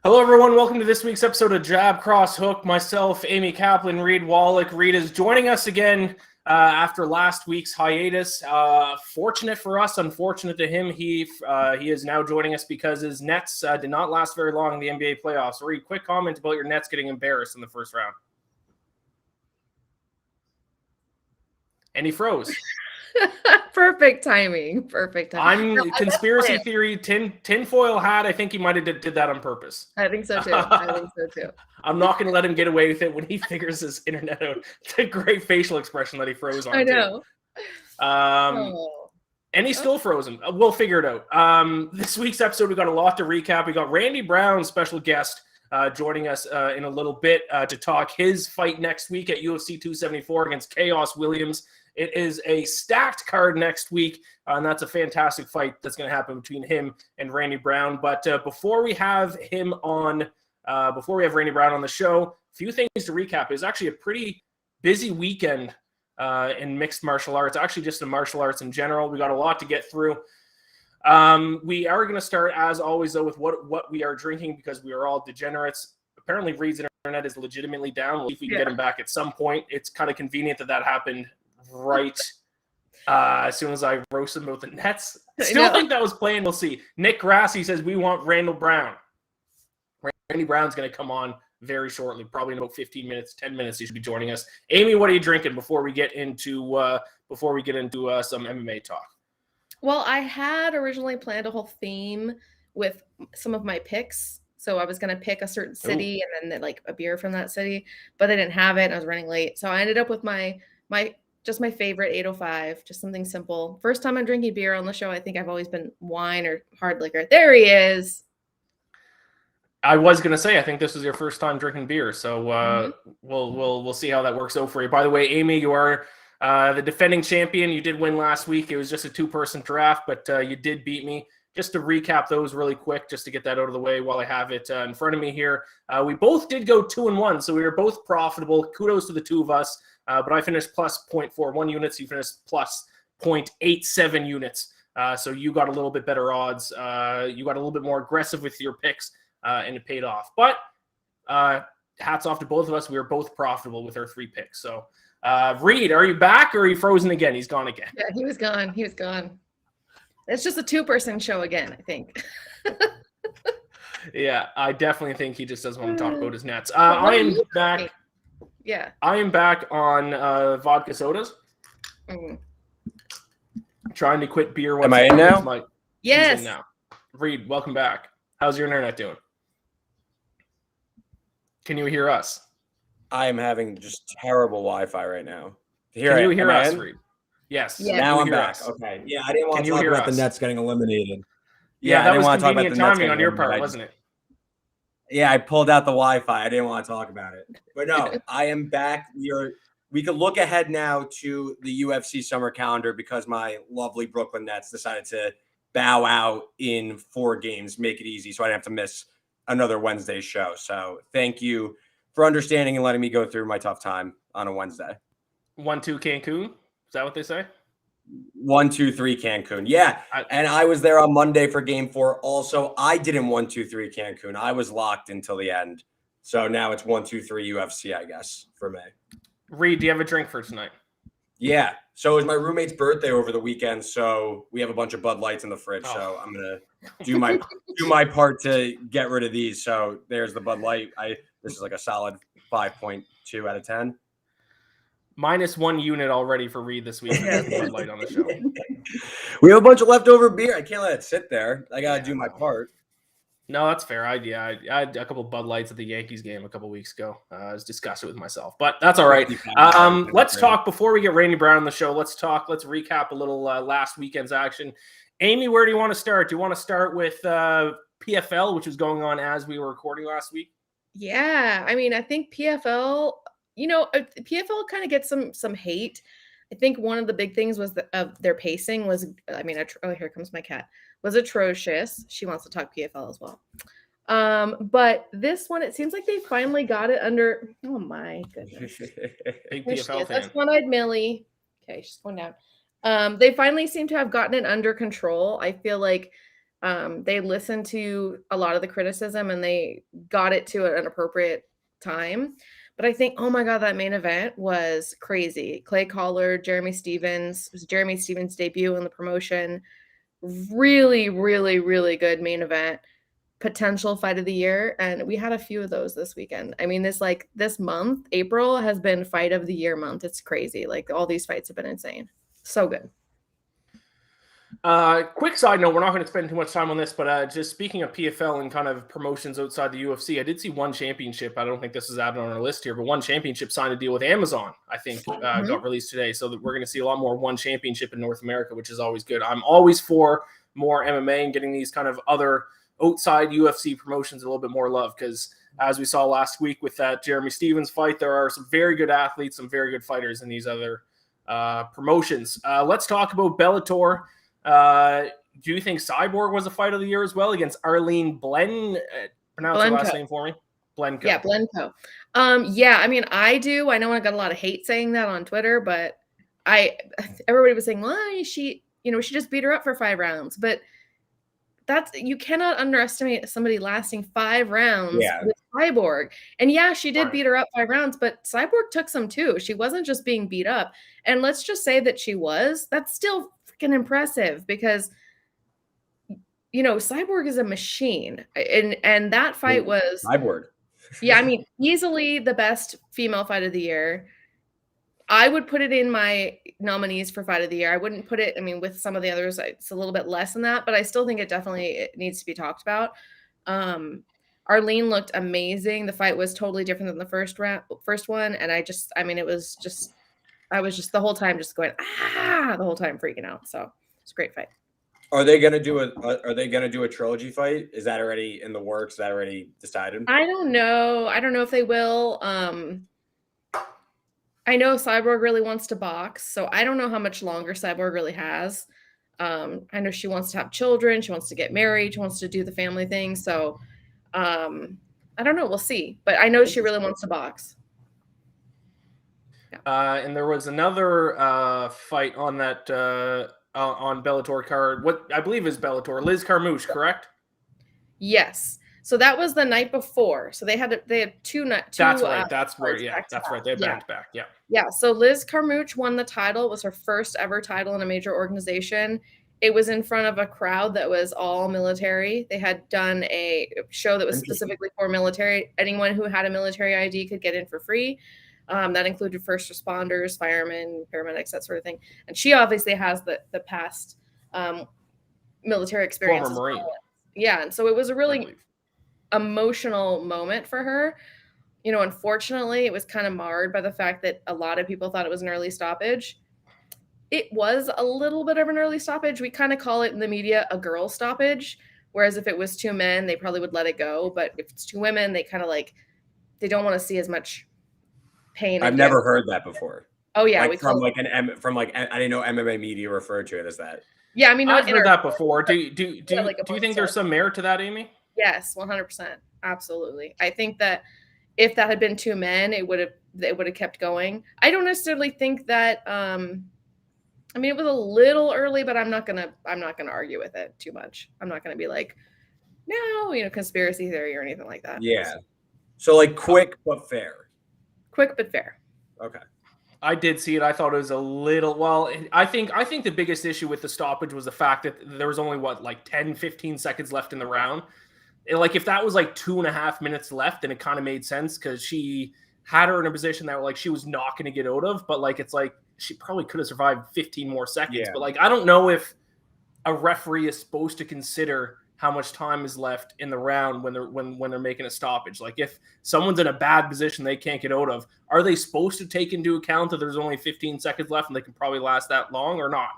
Hello, everyone. Welcome to this week's episode of Jab Cross Hook. Myself, Amy Kaplan, Reed Wallach. Reed is joining us again after last week's hiatus. Fortunate for us, unfortunate to him. He is now joining us because his Nets did not last very long in the NBA playoffs. Reed, quick comment about your Nets getting embarrassed in the first round. And he froze. Perfect timing. I'm conspiracy theory, tinfoil hat. I think he might have did that on purpose. I think so too. I'm not going to let him get away with it when he figures his internet out. It's a great facial expression that he froze on. I know. And he's still frozen. We'll figure it out. This week's episode, we got a lot to recap. We got Randy Brown, special guest, joining us in a little bit to talk his fight next week at UFC 274 against Chaos Williams. It is a stacked card next week, and that's a fantastic fight that's going to happen between him and Randy Brown. But before we have him on, before we have Randy Brown on the show, a few things to recap. It was actually a pretty busy weekend in mixed martial arts, actually just in martial arts in general. We got a lot to get through. We are going to start, as always, though, with what we are drinking because we are all degenerates. Apparently, Reed's internet is legitimately down. We'll see if we can get him back at some point. It's kind of convenient that happened right as soon as I roasted him about the Nets. Still think that was planned. We'll see. Nick Grassi says we want Randall Brown. Randy Brown's going to come on very shortly, probably in about 15 minutes, 10 minutes. He should be joining us. Amy, what are you drinking before we get into some MMA talk? Well, I had originally planned a whole theme with some of my picks. So I was going to pick a certain city and then like a beer from that city, but I didn't have it and I was running late. So I ended up with my favorite 805, just something simple. First time I'm drinking beer on the show. I think I've always been wine or hard liquor. There he is. I was gonna say, I think this is your first time drinking beer, so we'll see how that works out for you. By the way, Amy, you are the defending champion. You did win last week. It was just a 2-person draft, but you did beat me. Just to recap those really quick, just to get that out of the way while I have it in front of me here. We both did go 2-1, so we were both profitable. Kudos to the two of us. But I finished plus 0.41 units. You finished plus 0.87 units. So you got a little bit better odds. You got a little bit more aggressive with your picks, and it paid off. But hats off to both of us. We were both profitable with our 3 picks. So, Reed, are you back or are you frozen again? He's gone again. Yeah, he was gone. It's just a 2-person show again, I think. Yeah, I definitely think he just doesn't want to talk about his Nets. I am back. Yeah. I am back on vodka sodas. Trying to quit beer. Am I in now? Yes. In now. Reed, welcome back. How's your internet doing? Can you hear us? I am having just terrible Wi-Fi right now. Can you hear us, Reed? Yes. Yeah. Now I'm back. Okay. Yeah, I didn't want to talk about the Nets getting eliminated. Yeah, that was convenient timing on your part, wasn't it? Yeah, I pulled out the Wi-Fi. I didn't want to talk about it. But no, I am back. We could look ahead now to the UFC summer calendar because my lovely Brooklyn Nets decided to bow out in 4 games, make it easy so I didn't have to miss another Wednesday show. So thank you for understanding and letting me go through my tough time on a Wednesday. 1-2 Cancun? Is that what they say? 1-2-3 Cancun. Yeah. And I was there on Monday for game 4. Also, I didn't 1-2-3 Cancun. I was locked until the end. So now it's 1-2-3 UFC, I guess, for me. Reed, do you have a drink for tonight? Yeah. So it was my roommate's birthday over the weekend. So we have a bunch of Bud Lights in the fridge. So I'm going to do my part to get rid of these. So there's the Bud Light. This is like a solid 5.2 out of 10. -1 unit already for Reed this week. Bud Light on the show. We have a bunch of leftover beer. I can't let it sit there. I got to do my part. No, that's fair. I had a couple Bud Lights at the Yankees game a couple weeks ago. I was disgusted with myself, but that's all right. Let's talk before we get Randy Brown on the show. Let's recap a little last weekend's action. Amy, where do you want to start? Do you want to start with PFL, which was going on as we were recording last week? Yeah, I mean, I think PFL, PFL kind of gets some hate. I think one of the big things was their pacing was, here comes my cat, was atrocious. She wants to talk PFL as well. But this one, it seems like they finally got it under. Oh my goodness. Big PFL fan. That's One-Eyed Millie. Okay, she's going down. They finally seem to have gotten it under control. I feel like They listened to a lot of the criticism and they got it to an appropriate time. But I think, oh my God, that main event was crazy. Clay Collard, Jeremy Stevens. It was Jeremy Stevens' debut in the promotion. Really, really, really good main event. Potential fight of the year. And we had a few of those this weekend. I mean, this month, April, has been fight of the year month. It's crazy. Like, all these fights have been insane. So good. Quick side note, we're not going to spend too much time on this, but just speaking of PFL and kind of promotions outside the UFC, I did see one championship. I don't think this is added on our list here, but one championship signed a deal with Amazon, I think, got released today. So that we're going to see a lot more one championship in North America, which is always good. I'm always for more MMA and getting these kind of other outside UFC promotions a little bit more love, because as we saw last week with that Jeremy Stevens fight, there are some very good athletes, some very good fighters in these other promotions. Let's talk about Bellator. Do you think Cyborg was a fight of the year as well against Arlene pronounce her last name for me? Blenko. Yeah, Blenko. Yeah, I mean, I do. I know I got a lot of hate saying that on Twitter, but everybody was saying, well, she just beat her up for 5 rounds. But you cannot underestimate somebody lasting 5 rounds with Cyborg. And yeah, she did beat her up 5 rounds, but Cyborg took some too. She wasn't just being beat up. And let's just say that that's still freaking impressive, because Cyborg is a machine. And that fight was Cyborg. Yeah, I mean, easily the best female fight of the year. I would put it in my nominees for fight of the year. I wouldn't put it, I mean, with some of the others, it's a little bit less than that, but I still think it needs to be talked about. Arlene looked amazing. The fight was totally different than the first one. And I was just the whole time just going, the whole time freaking out. So it's a great fight. Are they gonna do a trilogy fight? Is that already in the works? Is that already decided? I don't know. I don't know if they will. I know Cyborg really wants to box, so I don't know how much longer Cyborg really has. I know she wants to have children. She wants to get married. She wants to do the family thing. So I don't know. We'll see. But I know she really wants to box. Yeah. And there was another fight on that on Bellator card. What I believe is Bellator. Liz Carmouche, correct? Yes. So that was the night before. So they had two. That's right. That's right. Yeah, that's right. They had back to back. Yeah. Yeah. So Liz Carmouche won the title. It was her first ever title in a major organization. It was in front of a crowd that was all military. They had done a show that was specifically for military. Anyone who had a military ID could get in for free. That included first responders, firemen, paramedics, that sort of thing. And she obviously has the past military experience. Former Marine. Yeah. And so it was a really emotional moment for her. Unfortunately, it was kind of marred by the fact that a lot of people thought it was an early stoppage. It was a little bit of an early stoppage. We kind of call it in the media a girl stoppage, whereas if it was 2 men, they probably would let it go. But if it's 2 women, they kind of they don't want to see as much pain. I've never heard that before. Oh yeah, I didn't know MMA media referred to it as that. Yeah, I mean, I've heard that before. Do you think there's some merit to that, Amy? Yes, 100%. Absolutely. I think that if that had been 2 men, it would have kept going. I don't necessarily think that it was a little early, but I'm not gonna argue with it too much. I'm not gonna be like, no, conspiracy theory or anything like that. Yeah. So quick but fair. Quick but fair. Okay. I did see it. I thought it was a little, well, I think the biggest issue with the stoppage was the fact that there was only 10, 15 seconds left in the round. And if that was 2.5 minutes left, then it kind of made sense, because she had her in a position that she was not going to get out of, but she probably could have survived 15 more seconds. Yeah. But I don't know if a referee is supposed to consider how much time is left in the round when they're making a stoppage. If someone's in a bad position they can't get out of, are they supposed to take into account that there's only 15 seconds left and they can probably last that long or not?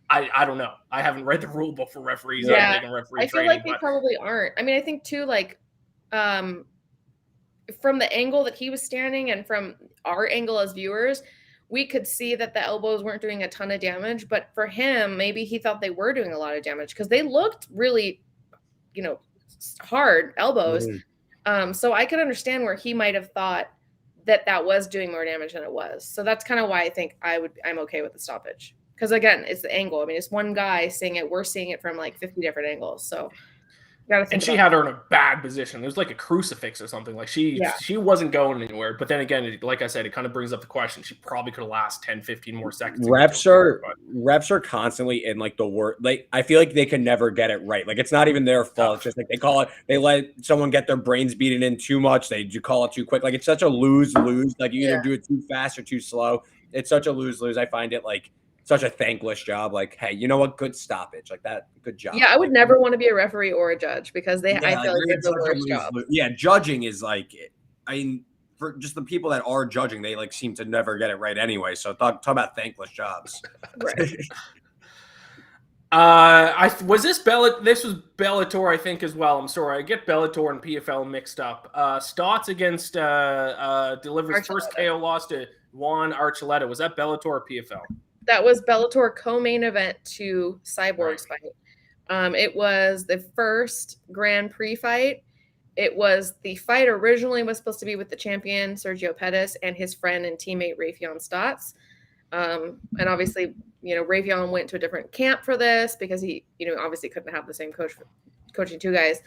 I don't know. I haven't read the rule book for referees. Yeah, I feel like they probably aren't. I mean, I think too, from the angle that he was standing and from our angle as viewers, we could see that the elbows weren't doing a ton of damage. But for him, maybe he thought they were doing a lot of damage, because they looked really, hard elbows. So I could understand where he might have thought that was doing more damage than it was. So that's kind of why I think I'm okay with the stoppage. Because again, it's the angle. I mean, it's one guy seeing it. We're seeing it from like 50 different angles. So you got to think. And she had her in a bad position. It was like a crucifix or something. Like she wasn't going anywhere. But then again, like I said, it kind of brings up the question. She probably could have lasted 10, 15 more seconds. Reps are constantly in like the word. Like I feel like they can never get it right. Like it's not even their fault. It's just like they let someone get their brains beaten in too much. They do call it too quick. Like it's such a lose-lose. Like you either do it too fast or too slow. It's such a lose-lose. I find it like such a thankless job. Like, hey, you know what? Good stoppage. Like that. Good job. Yeah, I would never want to be a referee or a judge because I feel like it's the worst job. Yeah, judging is like, I mean, for just the people that are judging, they like seem to never get it right anyway. So talk about thankless jobs. Right. This was Bellator, I think, as well. I'm sorry, I get Bellator and PFL mixed up. Stotts against delivers first KO loss to Juan Archuleta. Was that Bellator or PFL? That was Bellator co-main event to Cyborg's fight. It was the first Grand Prix fight. It was the fight originally was supposed to be with the champion Sergio Pettis and his friend and teammate Raytheon Stotts. And obviously, Raytheon went to a different camp for this because he, obviously couldn't have the same coach coaching two guys.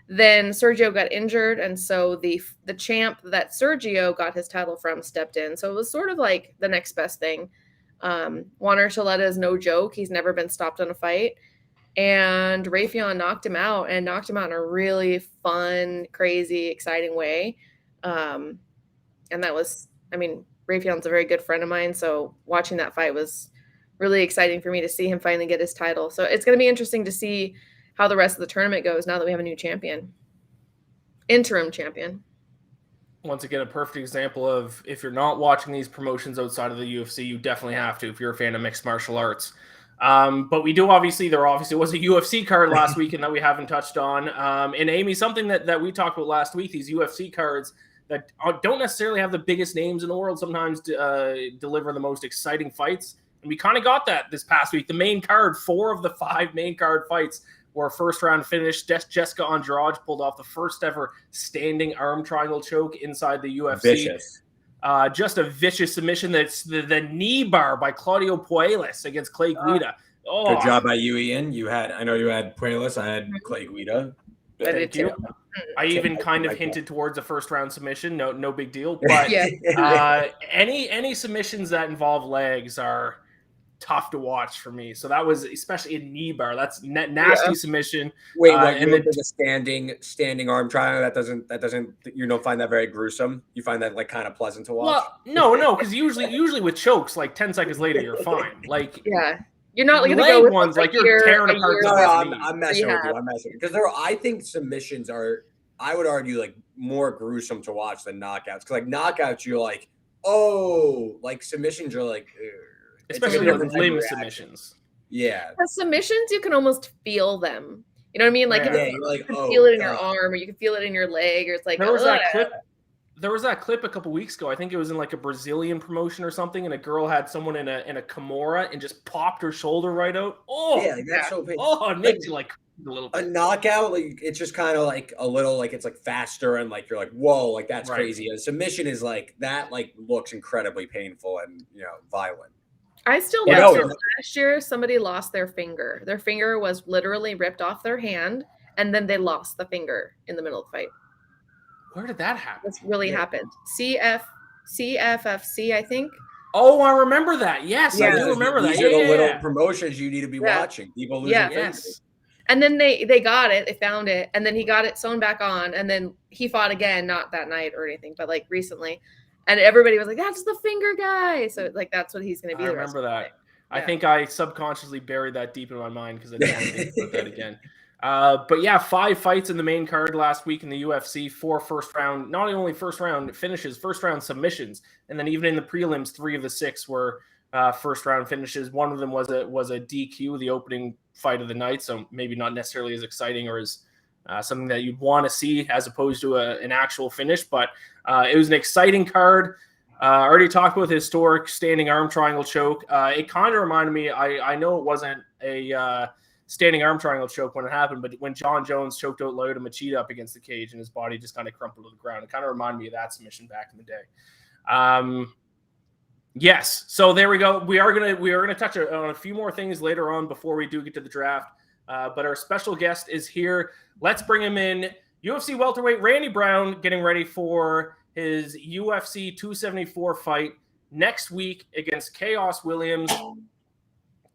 Then Sergio got injured, and so the champ that Sergio got his title from stepped in. So it was sort of like the next best thing. Juan Archuleta is no joke. He's never been stopped in a fight. And Raytheon knocked him out in a really fun, crazy, exciting way. And that was, Raytheon's a very good friend of mine. So watching that fight was really exciting for me to see him finally get his title. So it's going to be interesting to see how the rest of the tournament goes now that we have a new champion, interim champion. Once again, a perfect example of if you're not watching these promotions outside of the UFC, you definitely have to if you're a fan of mixed martial arts. But we do there obviously was a UFC card last weekend that we haven't touched on. And Amy, something that we talked about last week, these UFC cards that don't necessarily have the biggest names in the world sometimes deliver the most exciting fights. And we kind of got that this past week. The main card, 4 of the 5 main card fights were first round finish. Jessica Andrade pulled off the first ever standing arm triangle choke inside the UFC. Vicious. Just a vicious submission. That's the knee bar by Claudio Puelles against Clay Guida. Good job by you, Ian. I know you had Puelles. I had Clay Guida. Thank you. I even kind of hinted towards a first round submission. No big deal. But any submissions that involve legs are tough to watch for me. So that was especially a knee bar. That's nasty submission. Wait, and then the standing arm triangle that doesn't you don't find that very gruesome? You find that like kind of pleasant to watch? Well, no, because usually with chokes, like 10 seconds later you're fine. Like you're not going to go with ones like you're tearing apart. No, I'm messing with you. I'm messing because I think submissions are, I would argue, like more gruesome to watch than knockouts. Because like knockouts, you're like, oh, like submissions are like. Especially with limb submissions. Yeah. The submissions, you can almost feel them. You know what I mean? Like, you can feel it in your arm, or you can feel it in your leg, or it's like there was that clip a couple weeks ago. I think it was in like a Brazilian promotion or something, and a girl had someone in a Kimura and just popped her shoulder right out. Oh, yeah, that's so painful. Oh, it makes you like a little bit. A knockout, like it's just kind of like a little, like it's like faster, and like you're like, whoa, like that's crazy. A submission is like that, like looks incredibly painful and violent. I still love it. Last year, somebody lost their finger. Their finger was literally ripped off their hand, and then they lost the finger in the middle of the fight. Where did that happen? This really happened. CFFC, I think. Oh, I remember that. Yes, I do remember that. These are the little promotions you need to be watching. People losing fingers. And then they got it. They found it, and then he got it sewn back on, and then he fought again, not that night or anything, but like recently. And everybody was like, that's the finger guy. So like, that's what he's going to be. I remember that. I think I subconsciously buried that deep in my mind because I didn't want to think about that again. But yeah, 5 fights in the main card last week in the UFC, 4 first round, not only first round finishes, first round submissions. And then even in the prelims, 3 of the 6 were first round finishes. One of them was a DQ, the opening fight of the night. So maybe not necessarily as exciting or as something that you'd want to see as opposed to an actual finish, but it was an exciting card. I already talked about the historic standing arm triangle choke. It kind of reminded me, I know it wasn't a standing arm triangle choke when it happened, but when John Jones choked out Lyoto Machida up against the cage and his body just kind of crumpled to the ground, it kind of reminded me of that submission back in the day. Yes. So there we go. We are gonna touch on a few more things later on before we do get to the draft. But our special guest is here. Let's bring him in. UFC welterweight Randy Brown getting ready for his UFC 274 fight next week against Chaos Williams.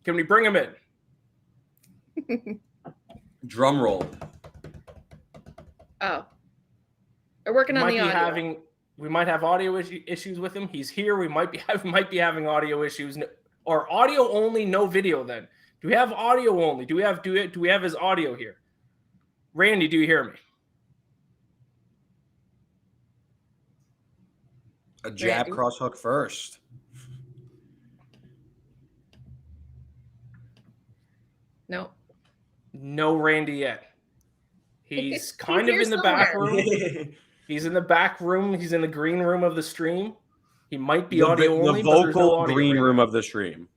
Can we bring him in? Drum roll. Oh, we're working on the audio. We might have audio issues with him. He's here. We might be having audio issues, or audio only, no video. Then do we have audio only? Do we have his audio here? Randy, do you hear me? A jab Randy? cross hook first. No. No Randy yet. He's kind He's of in the somewhere. back room. He's in the back room. He's in the green room of the stream. He might be The audio only. The but there's no vocal audio green right room now. of the stream.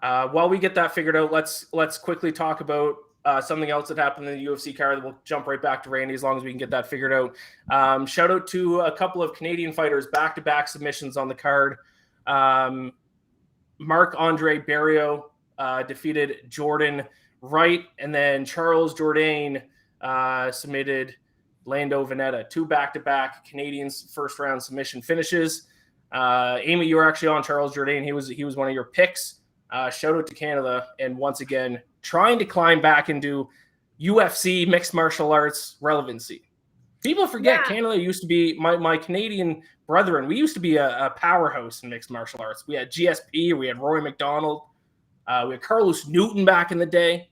While we get that figured out, let's quickly talk about something else that happened in the UFC card. We'll jump right back to Randy as long as we can get that figured out. Shout out to a couple of Canadian fighters, back-to-back submissions on the card. Marc-Andre Barrios defeated Jordan Wright, and then Charles Jourdain submitted Lando Veneta. 2 back-to-back Canadians first-round submission finishes. Amy, you were actually on Charles Jourdain. He was one of your picks. Shout out to Canada, and once again, trying to climb back into UFC mixed martial arts relevancy. People forget Canada used to be my Canadian brethren. We used to be a powerhouse in mixed martial arts. We had GSP, we had Roy McDonald, we had Carlos Newton back in the day.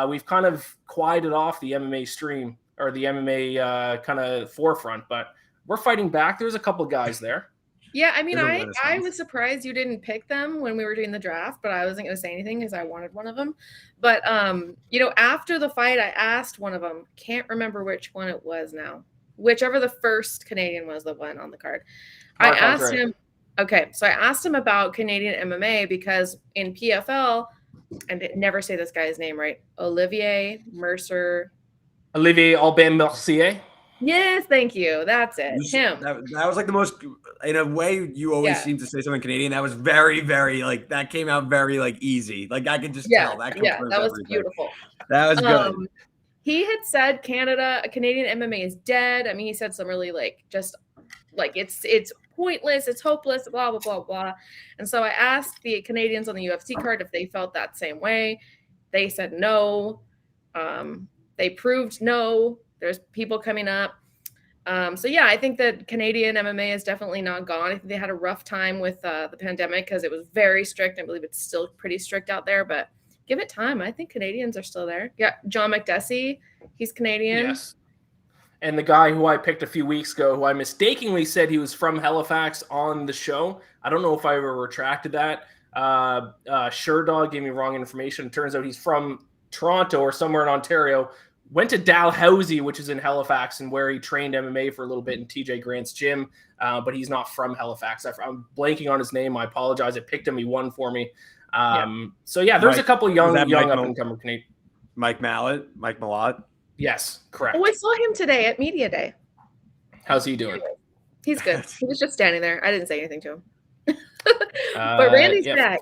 We've kind of quieted off the MMA stream or the MMA kind of forefront, but we're fighting back. There's a couple guys there. Yeah, I mean, I was surprised you didn't pick them when we were doing the draft, but I wasn't going to say anything because I wanted one of them. But, after the fight, I asked one of them, can't remember which one it was now, whichever the first Canadian was that went on the card. I asked him about Canadian MMA because in PFL, and never say this guy's name right, Olivier Aubin-Mercier. Yes, thank you. That's it. Him. That was like the most, in a way, you always seem to say something Canadian. That was very, very, that came out very, easy. I could just tell. That that was everything. beautiful. That was good. He had said Canadian MMA is dead. I mean, he said some really it's pointless, it's hopeless, blah, blah, blah, blah. And so I asked the Canadians on the UFC card if they felt that same way. They said no. They proved no. There's people coming up. I think that Canadian MMA is definitely not gone. I think they had a rough time with the pandemic because it was very strict. I believe it's still pretty strict out there, but give it time. I think Canadians are still there. Yeah, John McDessie, he's Canadian. Yes. And the guy who I picked a few weeks ago, who I mistakenly said he was from Halifax on the show. I don't know if I ever retracted that. Sherdog gave me wrong information. It turns out he's from Toronto or somewhere in Ontario. Went to Dalhousie, which is in Halifax, and where he trained MMA for a little bit in TJ Grant's gym, but he's not from Halifax. I'm blanking on his name. I apologize. I picked him. He won for me. There's a couple young up-and-comer Canadian. Mike Malott. Yes, correct. Oh, I saw him today at Media Day. How's he doing? He's good. He was just standing there. I didn't say anything to him. But Randy's back.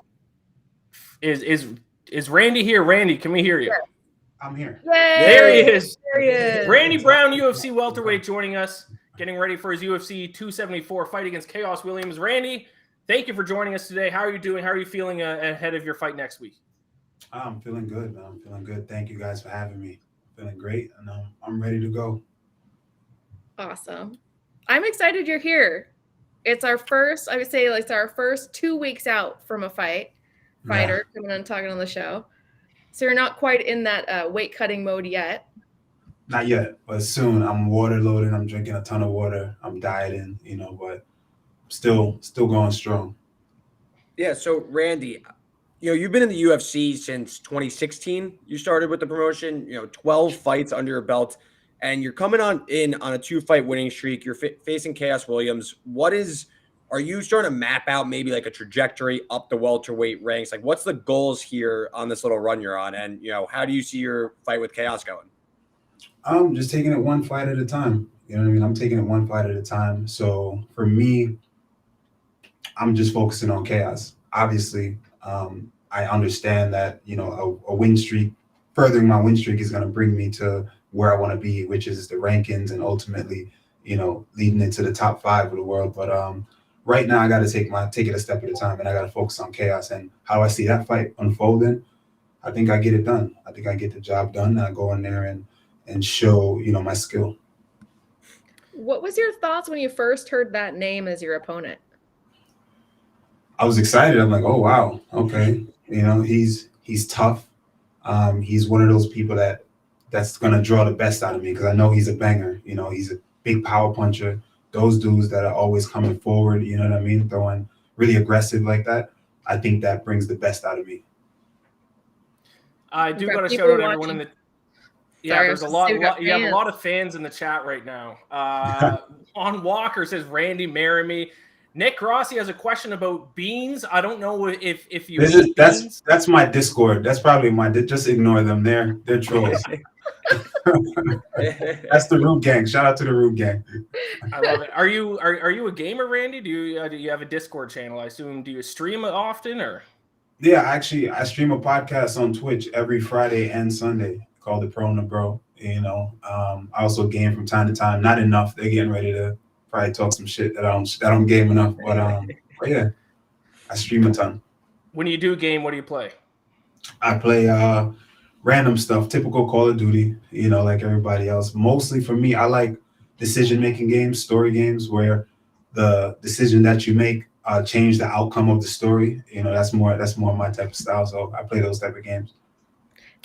Is Randy here? Randy, can we hear you? Yeah. I'm here. Yay! There he is. There he is. Randy Brown, UFC welterweight, joining us, getting ready for his UFC 274 fight against Chaos Williams. Randy, thank you for joining us today. How are you doing? How are you feeling ahead of your fight next week? I'm feeling good, man. I'm feeling good. Thank you guys for having me. Feeling great, and I'm ready to go. Awesome. I'm excited you're here. It's our first, I would say, it's our first 2 weeks out from a fighter coming on talking on the show. So you're not quite in that weight cutting mode yet. Not yet, but soon. I'm water loading. I'm drinking a ton of water. I'm dieting, but still going strong. Yeah. So Randy, you've been in the UFC since 2016. You started with the promotion. 12 fights under your belt, and you're coming on a 2-fight winning streak. You're facing Chaos Williams. Are you starting to map out maybe like a trajectory up the welterweight ranks? What's the goals here on this little run you're on? And, how do you see your fight with Chaos going? I'm just taking it one fight at a time. You know what I mean? I'm taking it one fight at a time. So for me, I'm just focusing on chaos. Obviously, I understand that, you know, a win streak, furthering my win streak is going to bring me to where I want to be, which is the rankings and ultimately, you know, leading into the top 5 of the world. But right now I got to take it a step at a time, and I got to focus on chaos and how I see that fight unfolding. I think I get it done. I think I get the job done. I go in there and show, you know, my skill. What was your thoughts when you first heard that name as your opponent? I was excited. I'm like, oh wow, okay. You know, he's tough. He's one of those people that's gonna draw the best out of me because I know he's a banger. You know, he's a big power puncher. Those dudes that are always coming forward, you know what I mean, throwing really aggressive like that. I think that brings the best out of me. I do got to people shout out everyone in watching. the. Yeah, Sorry, there's a I was lot. just saying You have a fans. lot of fans in the chat right now. On Walker says, "Randy, marry me." Nick Rossi has a question about beans. I don't know if you eat beans. That's my Discord. That's probably just ignore them. They're trolls. That's the Root Gang. Shout out to the Root Gang. I love it. Are you a gamer, Randy? Do you have a Discord channel? I assume. Do you stream often or? Yeah, actually, I stream a podcast on Twitch every Friday and Sunday called The Pro and the Bro. You know, I also game from time to time. Not enough. They're getting ready to probably talk some shit that I don't game enough. But yeah, I stream a ton. When you do game, what do you play? I play random stuff, typical Call of Duty, you know, like everybody else. Mostly for me, I like decision-making games, story games, where the decision that you make change the outcome of the story. You know, that's more my type of style. So I play those type of games.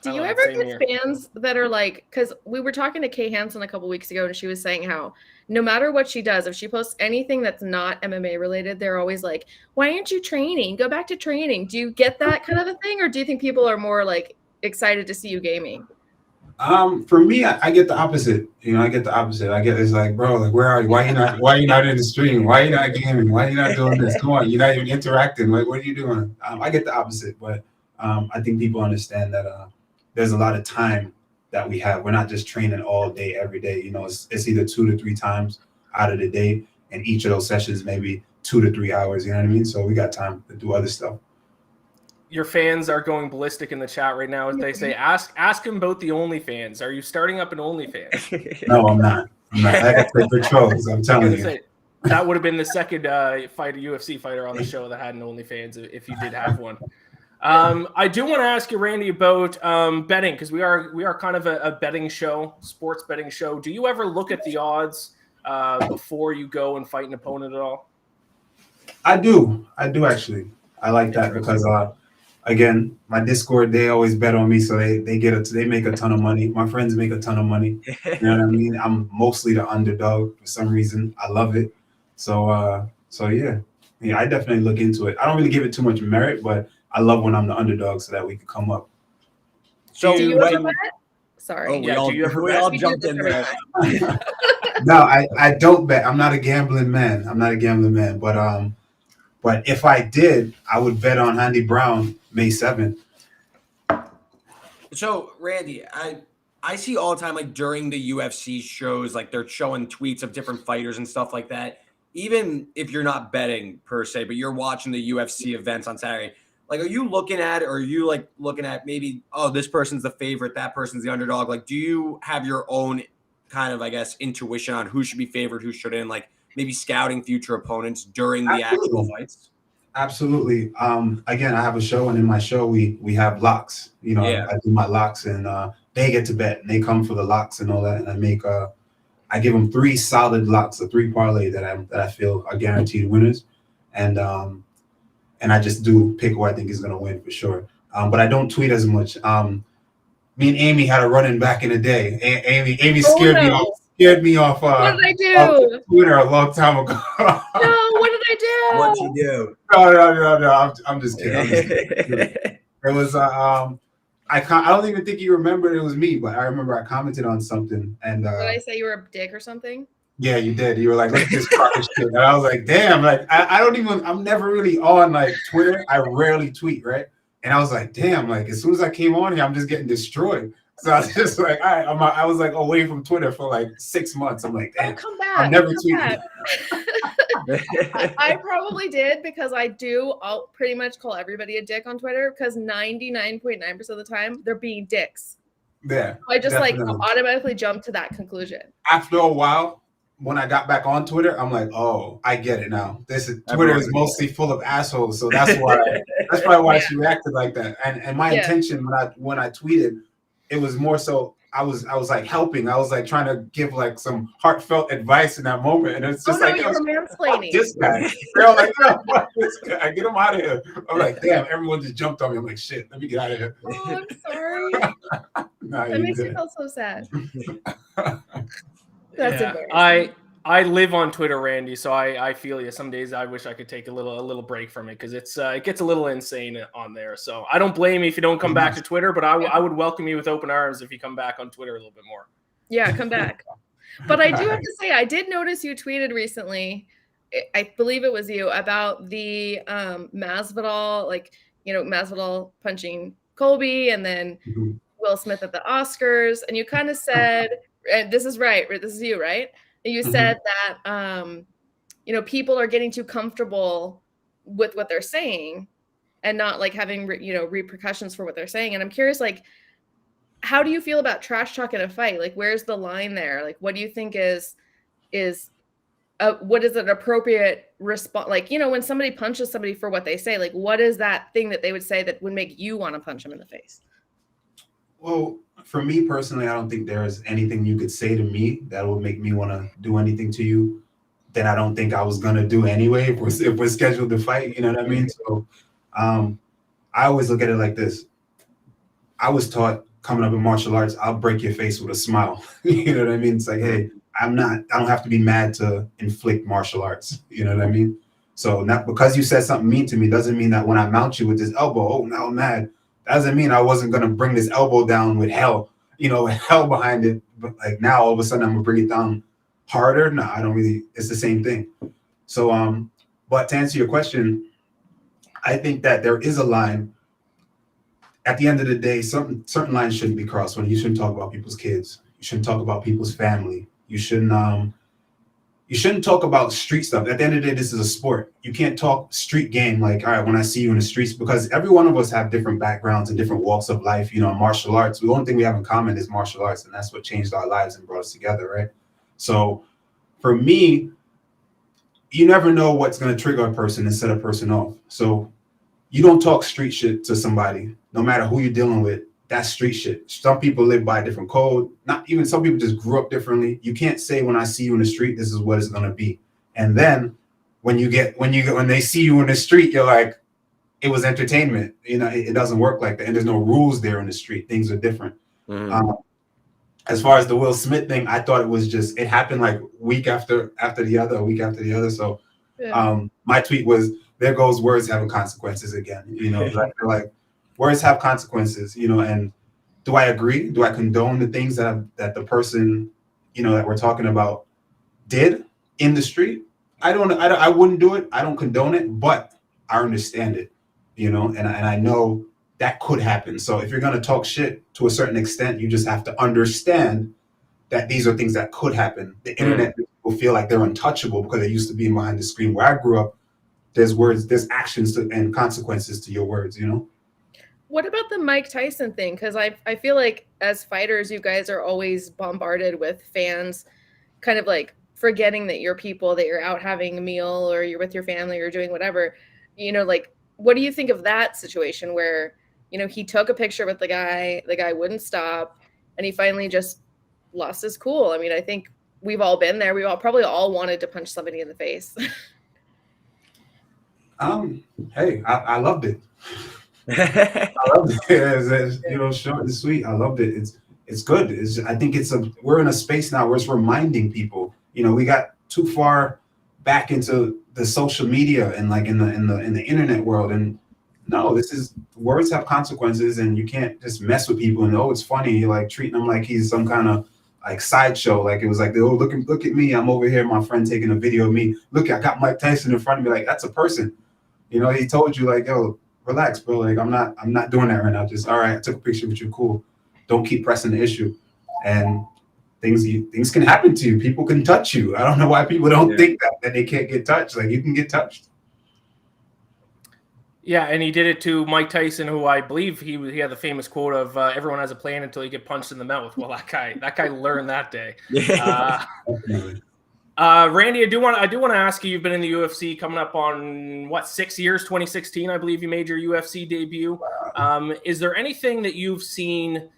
Do you ever get fans that are like, because we were talking to Kay Hansen a couple weeks ago, and she was saying how no matter what she does, if she posts anything that's not MMA related, they're always like, why aren't you training? Go back to training. Do you get that kind of a thing? Or do you think people are more like excited to see you gaming? For me, I get the opposite. You know, I get the opposite. It's like, bro, like, where are you? Why you not in the stream? Why you not gaming? Why you not doing this? Come on, you're not even interacting. Like, what are you doing? I get the opposite, but I think people understand that there's a lot of time that we have. We're not just training all day, every day. You know, it's either 2 to 3 times out of the day, and each of those sessions maybe 2 to 3 hours. You know what I mean? So we got time to do other stuff. Your fans are going ballistic in the chat right now as they say, ask him about the OnlyFans. Are you starting up an OnlyFans? No, I'm not. I got the trolls. I'm telling you. That would have been the second UFC fighter on the show that had an OnlyFans if you did have one. I do want to ask you, Randy, about betting, because we are kind of a betting show, sports betting show. Do you ever look at the odds before you go and fight an opponent at all? I do actually. I like that because again, my Discord, they always bet on me, so they make a ton of money. My friends make a ton of money. You know what I mean? I'm mostly the underdog for some reason. I love it. So yeah, I definitely look into it. I don't really give it too much merit, but I love when I'm the underdog so that we can come up. So do you ever bet? Sorry. Oh, we all jumped in there. No, I don't bet. I'm not a gambling man. But if I did, I would bet on Andy Brown May 7th. So, Randy, I see all the time, like during the UFC shows, like they're showing tweets of different fighters and stuff like that. Even if you're not betting per se, but you're watching the UFC events on Saturday, like, are you looking at maybe, oh, this person's the favorite, that person's the underdog? Like, do you have your own kind of, I guess, intuition on who should be favored, who shouldn't? Like, maybe scouting future opponents during the actual fights? Absolutely. Again, I have a show, and in my show, we have locks. You know, I do my locks, and they get to bet, and they come for the locks and all that. And I give them 3 solid locks, a 3 parlay that I feel are guaranteed winners, and I just do pick who I think is going to win for sure. But I don't tweet as much. Me and Amy had a run-in back in the day. Amy scared me off. Scared me off. What did I do? Twitter a long time ago. No, what did I do? What'd you do? No. I'm just kidding. It was I don't even think you remember it was me, but I remember I commented on something, and did I say you were a dick or something? Yeah, you did. You were like, look at this crock of shit. And I was like, damn, like I'm never really on like Twitter. I rarely tweet, right? And I was like, damn, like as soon as I came on here, I'm just getting destroyed. So I was just like, all right, I was like away from Twitter for like 6 months. I'm like, damn, come back. I'm never tweeting. I probably did because I'll pretty much call everybody a dick on Twitter because 99.9% of the time they're being dicks. Yeah. I just definitely. automatically jump to that conclusion. After a while, when I got back on Twitter, I'm like, oh, I get it now. Twitter is mostly full of assholes, so that's probably why she reacted like that. And my intention when I tweeted, it was more so I was like helping. I was like trying to give like some heartfelt advice in that moment, and it's just you were mansplaining. This guy, they're like, no, fuck this guy, get him out of here. I'm like, damn, everyone just jumped on me. I'm like, shit, let me get out of here. Oh, I'm sorry. That makes me feel so sad. That's embarrassing. I live on Twitter, Randy, so I feel you. Some days I wish I could take a little break from it because it gets a little insane on there. So I don't blame you if you don't come back to Twitter, but I would welcome you with open arms if you come back on Twitter a little bit more. Yeah, come back. But I do have to say, I did notice you tweeted recently, I believe it was you, about the Masvidal, Masvidal punching Colby and then Will Smith at the Oscars. And you kind of said, and this is right, this is you, right? You said that, people are getting too comfortable with what they're saying and not like having, repercussions for what they're saying. And I'm curious, like, how do you feel about trash talk in a fight? Like, where's the line there? Like, what do you think what is an appropriate response? Like, when somebody punches somebody for what they say, like, what is that thing that they would say that would make you want to punch them in the face? Well, for me personally, I don't think there's anything you could say to me that would make me want to do anything to you that I don't think I was going to do anyway if we're scheduled to fight. You know what I mean? So I always look at it like this. I was taught coming up in martial arts, I'll break your face with a smile. You know what I mean? It's like, hey, I don't have to be mad to inflict martial arts. You know what I mean? So not because you said something mean to me doesn't mean that when I mount you with this elbow, oh, now I'm mad. Doesn't mean I wasn't going to bring this elbow down with hell, hell behind it. But like now, all of a sudden, I'm going to bring it down harder. No, I don't really. It's the same thing. So, but to answer your question, I think that there is a line. At the end of the day, certain lines shouldn't be crossed. When you shouldn't talk about people's kids, you shouldn't talk about people's family. You shouldn't talk about street stuff. At the end of the day, this is a sport. You can't talk street game like, all right, when I see you in the streets, because every one of us have different backgrounds and different walks of life. Martial arts, the only thing we have in common is martial arts, and that's what changed our lives and brought us together, right? So for me, you never know what's going to trigger a person and set a person off. So you don't talk street shit to somebody, no matter who you're dealing with. That's street shit. Some people live by a different code. Not even some people just grew up differently. You can't say when I see you in the street, this is what it's gonna be. And then when they see you in the street, you're like, it was entertainment. It doesn't work like that. And there's no rules there in the street. Things are different. As far as the Will Smith thing, I thought it happened like week after the other. So my tweet was, there goes words having consequences again. I feel like words have consequences, and do I agree? Do I condone the things that the person, that we're talking about did in the street? I wouldn't do it. I don't condone it, but I understand it, and I know that could happen. So if you're going to talk shit to a certain extent, you just have to understand that these are things that could happen. The internet will feel like they're untouchable because they used to be behind the screen. Where I grew up, there's words, there's actions and consequences to your words, What about the Mike Tyson thing? Because I feel like as fighters, you guys are always bombarded with fans kind of like forgetting that you're people, that you're out having a meal or you're with your family or doing whatever. Like, what do you think of that situation where, he took a picture with the guy wouldn't stop, and he finally just lost his cool? I mean, I think we've all been there. We probably all wanted to punch somebody in the face. Hey, I loved it. I loved it. It's, short and sweet. I loved it. It's good. I think we're in a space now where it's reminding people. We got too far back into the social media and like in the internet world. And no, words have consequences, and you can't just mess with people and it's funny. You're like treating them like he's some kind of like sideshow. Like it was like, oh, look at me. I'm over here, my friend taking a video of me. Look, I got Mike Tyson in front of me. Like, that's a person. He told you like, yo, relax, bro. Like I'm not doing that right now. Just all right. I took a picture with you. Cool. Don't keep pressing the issue. And things can happen to you. People can touch you. I don't know why people don't think that they can't get touched. Like, you can get touched. Yeah, and he did it to Mike Tyson, who I believe he had the famous quote of everyone has a plan until you get punched in the mouth. Well, that guy learned that day. Yeah. Randy, I do want to ask you. You've been in the UFC coming up on 6 years? 2016, I believe you made your UFC debut. Is there anything that you've seen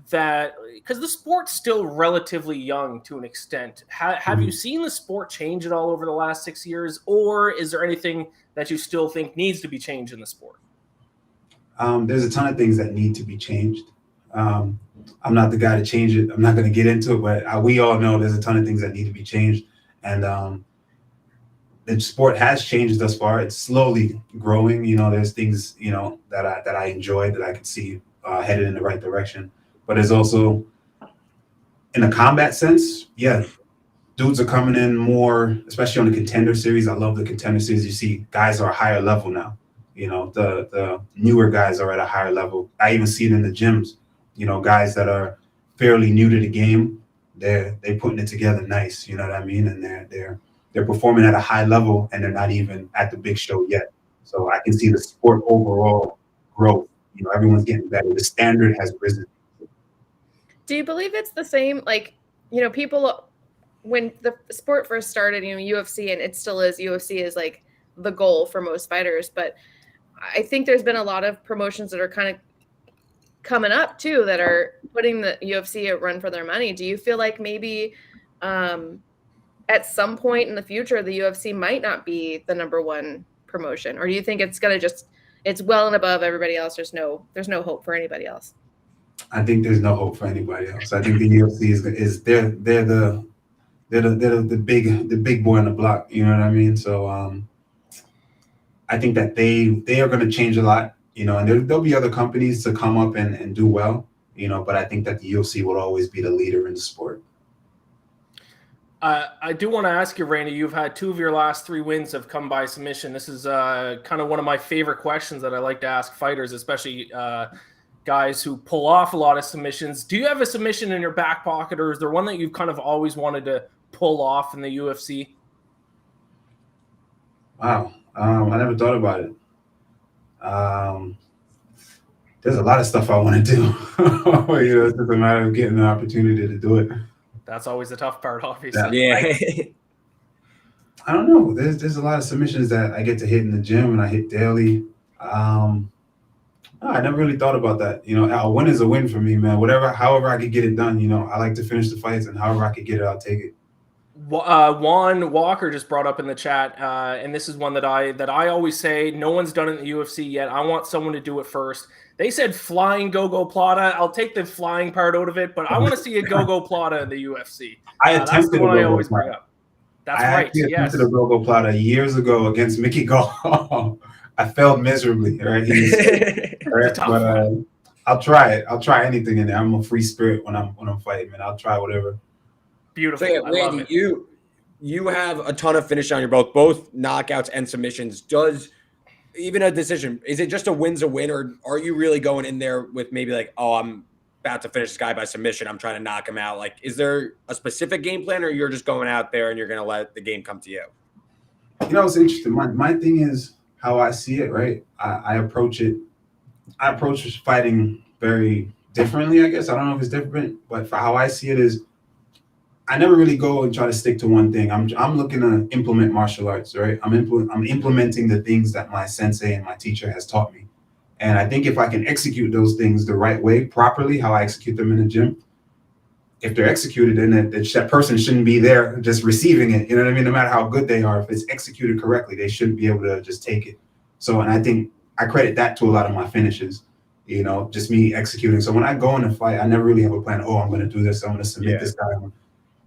that, because the sport's still relatively young to an extent, have you seen the sport change at all over the last 6 years, or is there anything that you still think needs to be changed in the sport? There's a ton of things that need to be changed. I'm not the guy to change it. I'm not going to get into it, but we all know there's a ton of things that need to be changed. And the sport has changed thus far. It's slowly growing. There's things, that I enjoy, that I could see headed in the right direction. But there's also, in a combat sense, dudes are coming in more, especially on the Contender Series. I love the Contender Series. You see guys are a higher level now. The newer guys are at a higher level. I even see it in the gyms. Guys that are fairly new to the game, they're putting it together nice. You know what I mean? And they're performing at a high level, and they're not even at the big show yet. So I can see the sport overall growth. Everyone's getting better. The standard has risen. Do you believe it's the same? Like, people, when the sport first started, UFC, and it still is, UFC is like the goal for most fighters. But I think there's been a lot of promotions that are kind of coming up too, that are putting the UFC at run for their money. Do you feel like maybe at some point in the future, the UFC might not be the number one promotion? Or do you think it's going to it's well and above everybody else? There's no hope for anybody else. I think there's no hope for anybody else. I think the UFC is they're the big boy on the block. You know what I mean? So I think that they are going to change a lot. And there'll be other companies to come up and do well. But I think that the UFC will always be the leader in the sport. I do want to ask you, Randy, you've had 2 of your last 3 wins have come by submission. This is kind of one of my favorite questions that I like to ask fighters, especially guys who pull off a lot of submissions. Do you have a submission in your back pocket, or is there one that you've kind of always wanted to pull off in the UFC? Wow. I never thought about it. There's a lot of stuff I want to do. It's just a matter of getting the opportunity to do it. That's always the tough part, obviously. Yeah. I don't know. There's a lot of submissions that I get to hit in the gym, and I hit daily. I never really thought about that. A win is a win for me, man. However I could get it done. I like to finish the fights, and however I could get it, I'll take it. Juan Walker just brought up in the chat, and this is one that I always say, no one's done it in the UFC yet. I want someone to do it first. They said flying Gogo Plata. I'll take the flying part out of it, but I want to see a Gogo Plata in the UFC. That's the one I always bring up. That's right. I attempted a Gogo Plata years ago against Mickey Gall. I failed miserably. Right? But I'll try it. I'll try anything in there. I'm a free spirit when I'm fighting, man. I'll try whatever. Beautiful. So, Randy, you have a ton of finish on your belt, both knockouts and submissions. Does even a decision, is it just a win's a win, or are you really going in there with maybe like, oh, I'm about to finish this guy by submission, I'm trying to knock him out? Like, is there a specific game plan, or you're just going out there and you're going to let the game come to you? It's interesting. My thing is how I see it, right? I approach fighting very differently, I guess. I don't know if it's different, but for how I see it is, I never really go and try to stick to one thing. I'm looking to implement martial arts, right? I'm implementing the things that my sensei and my teacher has taught me. And I think if I can execute those things the right way, properly, how I execute them in the gym, if they're executed, then that person shouldn't be there just receiving it. You know what I mean? No matter how good they are, if it's executed correctly, they shouldn't be able to just take it. So, and I think I credit that to a lot of my finishes, just me executing. So when I go in a fight, I never really have a plan. Oh, I'm going to do this. I'm going to submit this guy.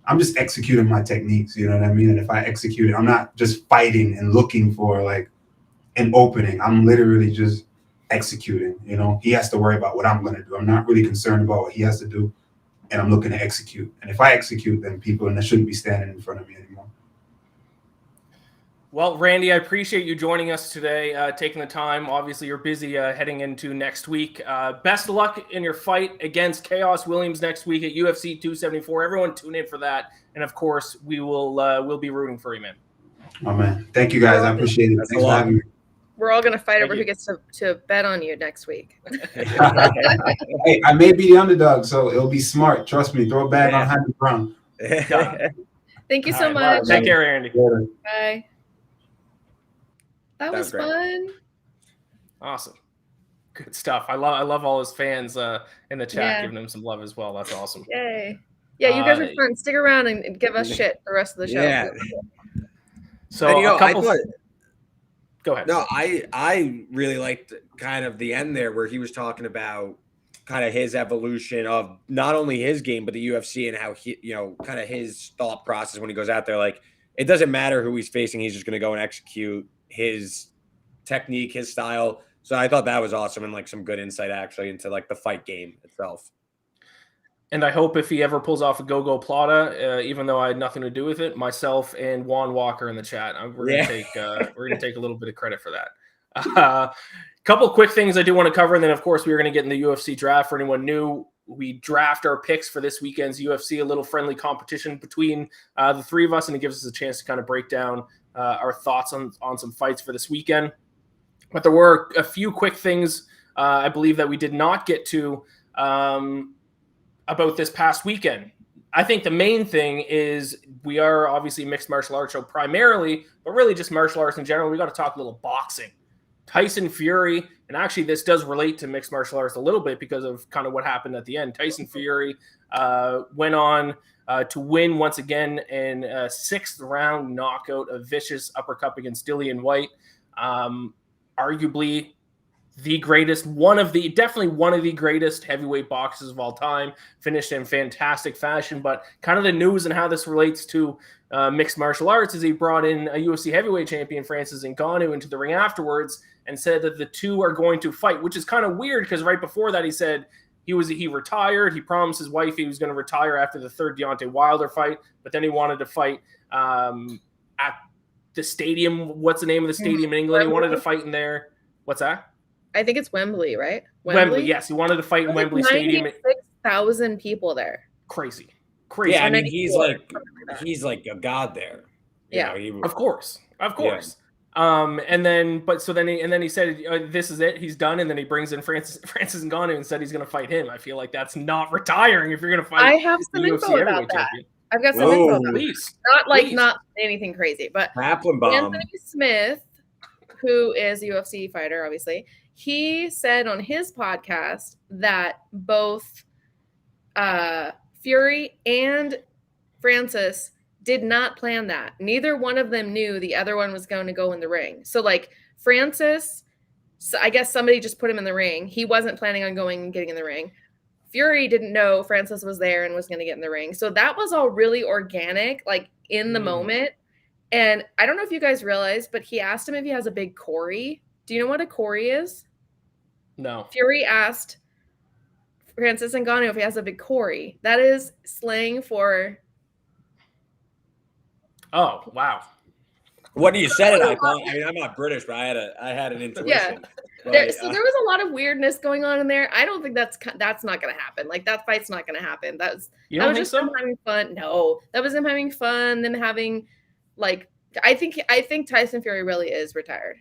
I'm just executing my techniques, you know what I mean? And if I execute it, I'm not just fighting and looking for like an opening. I'm literally just executing, He has to worry about what I'm going to do. I'm not really concerned about what he has to do, and I'm looking to execute. And if I execute, then people shouldn't be standing in front of me anymore. Well, Randy, I appreciate you joining us today, taking the time. Obviously, you're busy heading into next week. Best of luck in your fight against Chaos Williams next week at UFC 274. Everyone tune in for that. And, of course, we'll be rooting for you, man. Oh, man. Thank you, guys. I appreciate it. That's Thanks a for lot. having me. We're all going to fight Thank over you. who gets to bet on you next week. Hey, I may be the underdog, so it'll be smart. Trust me. Throw a bag on Handy Brown. Got it. Thank you All so right, much. Take care, Randy. Later. Bye. That was great. fun. Awesome. Good stuff. I love all his fans in the chat Yeah. giving him some love as well. That's awesome. Yay. Yeah, you guys are fun. Stick around and give us shit the rest of the show. Yeah. So And, a couple. Go ahead. No, I really liked kind of the end there where he was talking about kind of his evolution of not only his game, but the UFC and how he, kind of his thought process when he goes out there. Like, it doesn't matter who he's facing. He's just going to go and execute his technique, his style. So I thought that was awesome and like some good insight actually into like the fight game itself. And I hope if he ever pulls off a go-go plata, even though I had nothing to do with it, myself and Juan Walker in the chat, we're gonna take a little bit of credit for that. Couple quick things I do want to cover, and then of course we're going to get in the UFC draft. For anyone new, we draft our picks for this weekend's UFC, a little friendly competition between the three of us, and it gives us a chance to kind of break down our thoughts on some fights for this weekend. But there were a few quick things I believe that we did not get to about this past weekend. I think the main thing is we are obviously a mixed martial arts show primarily, but really just martial arts in general. We got to talk a little boxing. Tyson Fury, and actually this does relate to mixed martial arts a little bit because of kind of what happened at the end. Tyson Fury went on to win once again in a 6th round knockout, a vicious uppercut against Dillian White. Arguably the greatest, definitely one of the greatest heavyweight boxers of all time, finished in fantastic fashion. But kind of the news and how this relates to mixed martial arts is he brought in a UFC heavyweight champion, Francis Ngannou, into the ring afterwards and said that the two are going to fight, which is kind of weird because right before that he said he retired. He promised his wife he was going to retire after the 3rd Deontay Wilder fight, but then he wanted to fight at the stadium. What's the name of the stadium in England? He wanted to fight in there. What's that? I think it's Wembley, right? Wembley, yes. He wanted to fight in Wembley Stadium. 96,000 people there. Crazy. Yeah, I mean, he's like a god there. Yeah. Of course. Yeah. And then he said, this is it. He's done. And then he brings in Francis Ngannou and said he's going to fight him. I feel like that's not retiring if you're going to fight. I have some info about that. Champion. I've got some info about that. Not anything crazy, but Anthony Smith, who is a UFC fighter, obviously, he said on his podcast that both Fury and Francis did not plan that. Neither one of them knew the other one was going to go in the ring. So like Francis, I guess somebody just put him in the ring. He wasn't planning on going and getting in the ring. Fury didn't know Francis was there and was going to get in the ring. So that was all really organic, like in the moment. And I don't know if you guys realize, but he asked him if he has a big Corey. Do you know what a Corey is? No. Fury asked Francis Ngannou if he has a big Corey. That is slang for... Oh, wow. When you said it, I thought, I mean, I'm not British, but I had an intuition. Yeah. But, so there was a lot of weirdness going on in there. I don't think that's not going to happen. Like, that fight's not going to happen. That was just him having fun. No, that was him having fun, them having, like, I think Tyson Fury really is retired.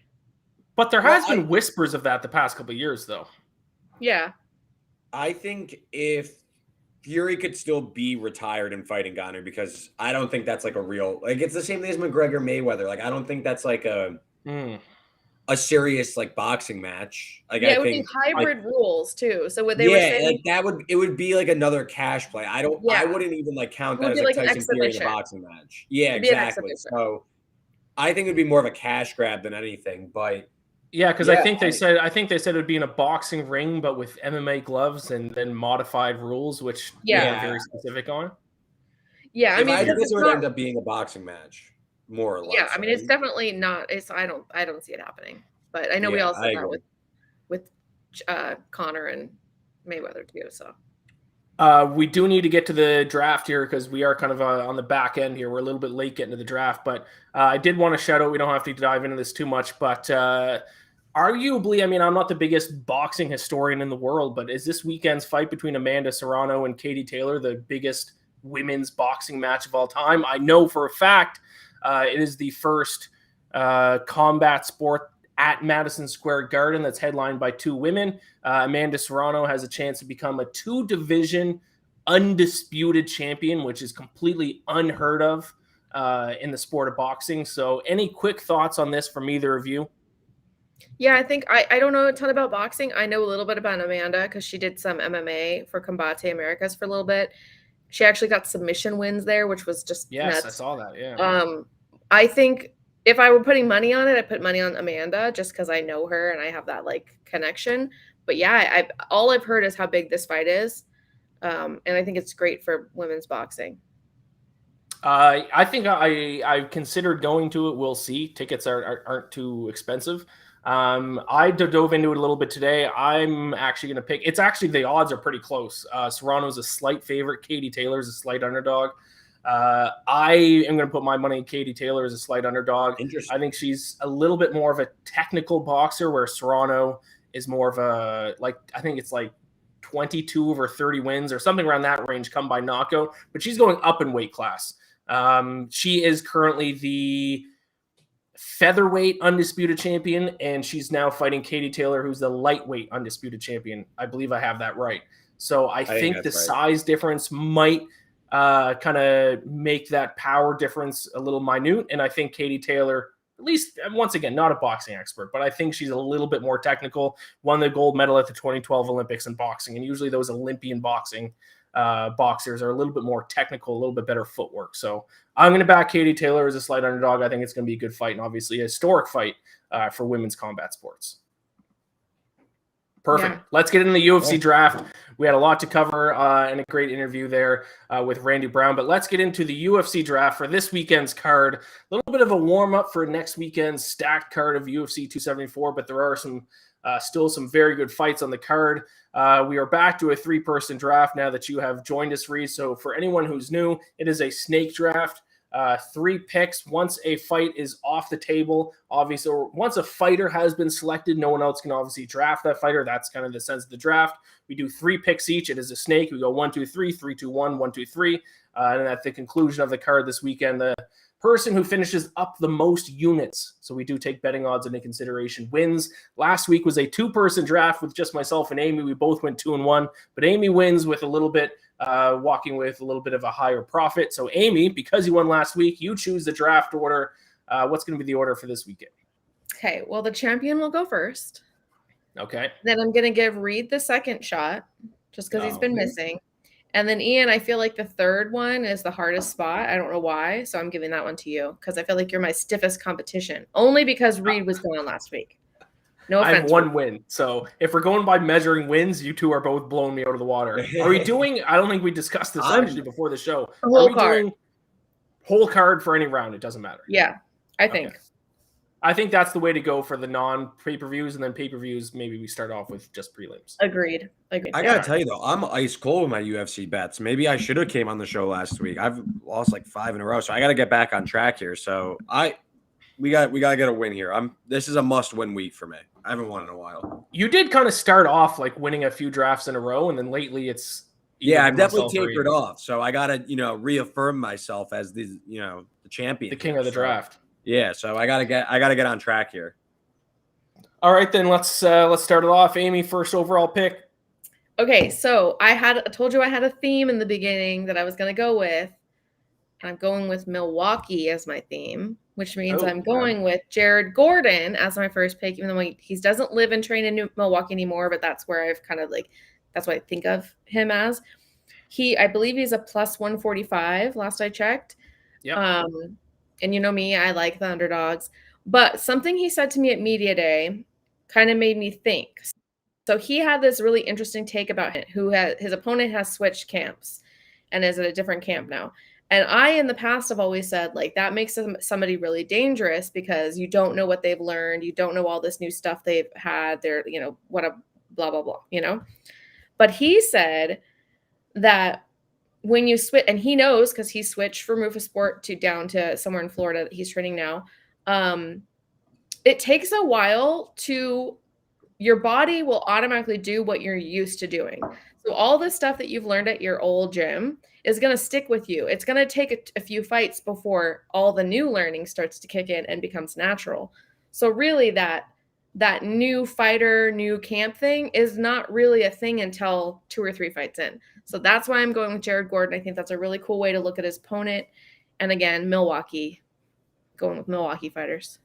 But there has been whispers of that the past couple of years, though. Yeah. I think if Fury could still be retired and fighting Ngannou, because I don't think that's like a real, like, it's the same thing as McGregor Mayweather. Like, I don't think that's like a serious like boxing match. Like, I think would be hybrid rules too. So what they were saying, like it would be like another cash play. I wouldn't even like count that as like Tyson Fury in a boxing match. Yeah, exactly. So I think it'd be more of a cash grab than anything, but yeah, because I think they said it would be in a boxing ring, but with MMA gloves and then modified rules, which they're very specific on. Yeah, I mean, I think this would end up being a boxing match, more or less. Yeah, I mean, it's definitely not. I don't see it happening, but I know we all saw that with Conor and Mayweather too. So We do need to get to the draft here because we are kind of on the back end here. We're a little bit late getting to the draft, but I did want to shout out. We don't have to dive into this too much, but arguably, I mean, I'm not the biggest boxing historian in the world, but is this weekend's fight between Amanda Serrano and Katie Taylor the biggest women's boxing match of all time? I know for a fact it is the first combat sport at Madison Square Garden that's headlined by two women. Amanda Serrano has a chance to become a 2-division undisputed champion, which is completely unheard of in the sport of boxing. So any quick thoughts on this from either of you? Yeah, I think I don't know a ton about boxing. I know a little bit about Amanda because she did some MMA for Combate Americas for a little bit. She actually got submission wins there, which was just nuts. I saw that. Yeah. I think if I were putting money on it, I'd put money on Amanda just because I know her and I have that like connection. But yeah, all I've heard is how big this fight is. And I think it's great for women's boxing. I think I considered going to it. We'll see. Tickets aren't too expensive. I dove into it a little bit today. I'm actually going to pick. It's actually the odds are pretty close. Serrano's a slight favorite. Katie Taylor's a slight underdog. I am going to put my money in Katie Taylor as a slight underdog. I think she's a little bit more of a technical boxer, where Serrano is more of a, like, I think it's like 22 of her 30 wins or something around that range come by knockout, but she's going up in weight class. She is currently the featherweight undisputed champion, and she's now fighting Katie Taylor, who's the lightweight undisputed champion. I believe I have that right. So I think the size difference might kind of make that power difference a little minute. And I think Katie Taylor, at least once again, not a boxing expert, but I think she's a little bit more technical, won the gold medal at the 2012 Olympics in boxing. And usually those Olympian boxing boxers are a little bit more technical, a little bit better footwork. So I'm going to back Katie Taylor as a slight underdog. I think it's going to be a good fight, and obviously a historic fight for women's combat sports. Perfect. Yeah. Let's get into the UFC draft. We had a lot to cover and a great interview there with Randy Brown. But let's get into the UFC draft for this weekend's card. A little bit of a warm-up for next weekend's stacked card of UFC 274, but there are still some very good fights on the card. We are back to a 3-person draft now that you have joined us, Reese. So for anyone who's new, it is a snake draft. 3 picks. Once a fight is off the table, obviously, or once a fighter has been selected, no one else can obviously draft that fighter. That's kind of the sense of the draft. We do 3 picks each. It is a snake. We go 1, 2, 3, 3, 2, 1, 1, 2, 3. And at the conclusion of the card this weekend, the person who finishes up the most units, so we do take betting odds into consideration, wins. Last week was a 2-person draft with just myself and Amy. We both went 2-1, but Amy wins with a little bit, walking with a little bit of a higher profit. So Amy, because you won last week, you choose the draft order. What's going to be the order for this weekend? Okay, well, the champion will go first. Okay. Then I'm going to give Reed the second shot just because he's been missing. And then Ian, I feel like the third one is the hardest spot. I don't know why. So I'm giving that one to you because I feel like you're my stiffest competition. Only because Reed was gone last week. No offense. I have 1 win. So if we're going by measuring wins, you two are both blowing me out of the water. Are we doing, I don't think we discussed this actually before the show. Whole card. Doing whole card for any round? It doesn't matter. Yeah, I think. Okay. I think that's the way to go for the non-pay-per-views, and then pay-per-views, maybe we start off with just prelims. Agreed. I got to tell you, though, I'm ice cold with my UFC bets. Maybe I should have came on the show last week. I've lost like 5 in a row, so I got to get back on track here. So we got to get a win here. This is a must-win week for me. I haven't won in a while. You did kind of start off like winning a few drafts in a row, and then lately it's I've definitely tapered off. So I got to reaffirm myself as the champion, the king of the draft. Yeah, so I gotta get on track here. All right, then let's start it off. Amy, first overall pick. Okay, so I told you I had a theme in the beginning that I was gonna go with. I'm going with Milwaukee as my theme, which means I'm going with Jared Gordon as my first pick, even though he doesn't live and train in Milwaukee anymore, but that's where I've kind of that's what I think of him as. I believe he's a plus 145 last I checked. Yeah. And you know me, I like the underdogs. But something he said to me at Media Day kind of made me think. So he had this really interesting take about his opponent has switched camps and is at a different camp now. And I, in the past, have always said, that makes somebody really dangerous because you don't know what they've learned. You don't know all this new stuff they've had. They're, what a blah, blah, blah, But he said that when you switch, and he knows because he switched from Rufus Sport down to somewhere in Florida that he's training now. It takes a while your body will automatically do what you're used to doing. So all the stuff that you've learned at your old gym is going to stick with you. It's going to take a few fights before all the new learning starts to kick in and becomes natural. So really that new fighter, new camp thing is not really a thing until 2 or 3 fights in. So that's why I'm going with Jared Gordon. I think that's a really cool way to look at his opponent. And again, Milwaukee, going with Milwaukee fighters.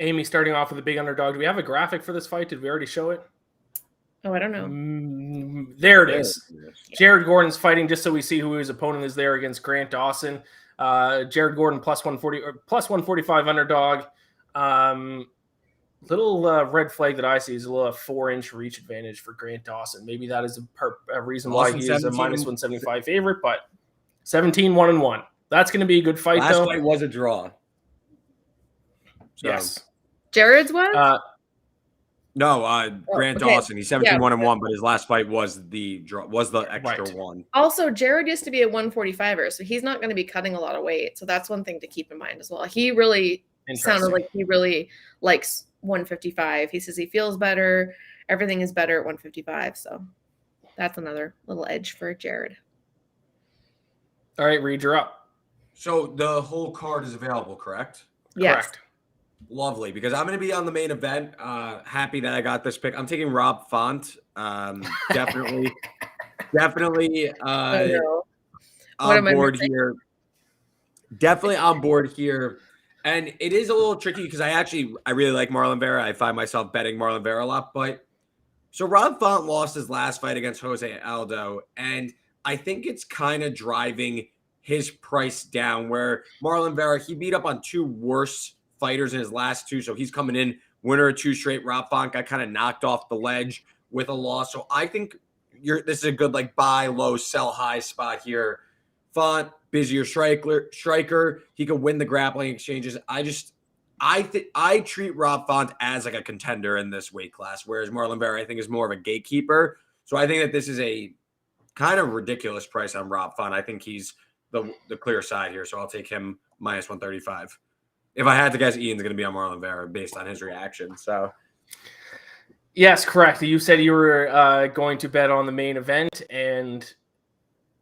Amy, starting off with a big underdog. Do we have a graphic for this fight? Did we already show it? Oh, I don't know. There it is. Jared Gordon's fighting, just so we see who his opponent is there, against Grant Dawson. Jared Gordon plus 140 or plus 145 underdog. Little red flag that I see is a little 4-inch reach advantage for Grant Dawson. Maybe that is a reason why he is a minus 175 favorite, but 17-1-1. That's going to be a good fight, though. Last fight was a draw. So. Yes. Jared's was? Grant Dawson. He's 17-1-1, but his last fight was the extra one. Also, Jared used to be a 145er, so he's not going to be cutting a lot of weight. So that's one thing to keep in mind as well. He really sounded like he really likes 155. He says he feels better. Everything is better at 155. So that's another little edge for Jared. All right, Reed, you're up. So the whole card is available, correct? Yes. Correct. Lovely, because I'm going to be on the main event. Happy that I got this pick. I'm taking Rob Font. Definitely on board here. Definitely on board here. And it is a little tricky because I really like Marlon Vera. I find myself betting Marlon Vera a lot. But so Rob Font lost his last fight against Jose Aldo, and I think it's kind of driving his price down, where Marlon Vera, he beat up on 2 worse fighters in his last 2, so he's coming in winner of 2 straight. Rob Font got kind of knocked off the ledge with a loss, so I think this is a good buy low, sell high spot here. Font, busier striker, he could win the grappling exchanges. I treat Rob Font as a contender in this weight class, whereas Marlon Vera I think is more of a gatekeeper. So I think that this is a kind of ridiculous price on Rob Font. I think he's the clear side here, so I'll take him minus 135. If I had to guess, Ian's going to be on Marlon Vera based on his reaction. So, yes, correct. You said you were going to bet on the main event, and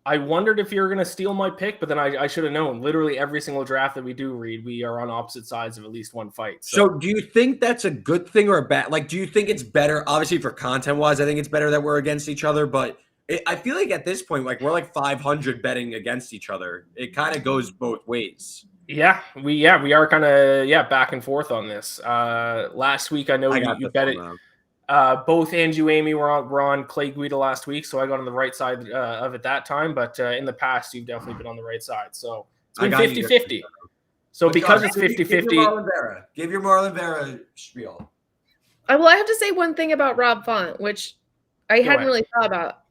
I wondered if you were going to steal my pick, but then I should have known. Literally every single draft that we do read, we are on opposite sides of at least one fight. So do you think that's a good thing or a bad? Do you think it's better? Obviously, for content-wise, I think it's better that we're against each other, but I feel like at this point, we're 500 betting against each other. It kind of goes both ways. Yeah, we are kind of back and forth on this. Last week, I know you bet it. Both Andrew and Amy were on Clay Guida last week, so I got on the right side of it that time. But in the past, you've definitely been on the right side. So it's been 50-50. So because it's 50-50. Give your Marlon Vera spiel. I have to say one thing about Rob Font, which I hadn't really thought about.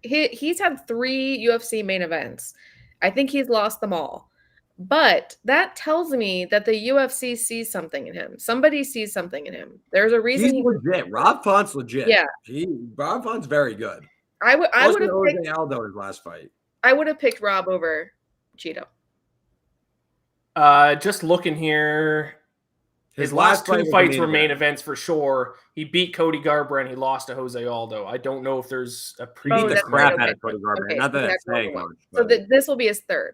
He's had 3 UFC main events. I think he's lost them all. But that tells me that the UFC sees something in him. Somebody sees something in him. There's a reason he's legit. Rob Font's legit. Yeah. Rob Font's very good. I would have picked Aldo his last fight. I would have picked Rob over Cheeto. Just looking here. His last 2 fights were main events for sure. He beat Cody Garbrandt. He lost to Jose Aldo. I don't know if there's a beat the crap out of Cody Garbrandt. Okay, not that that's saying much. So this will be his 3rd.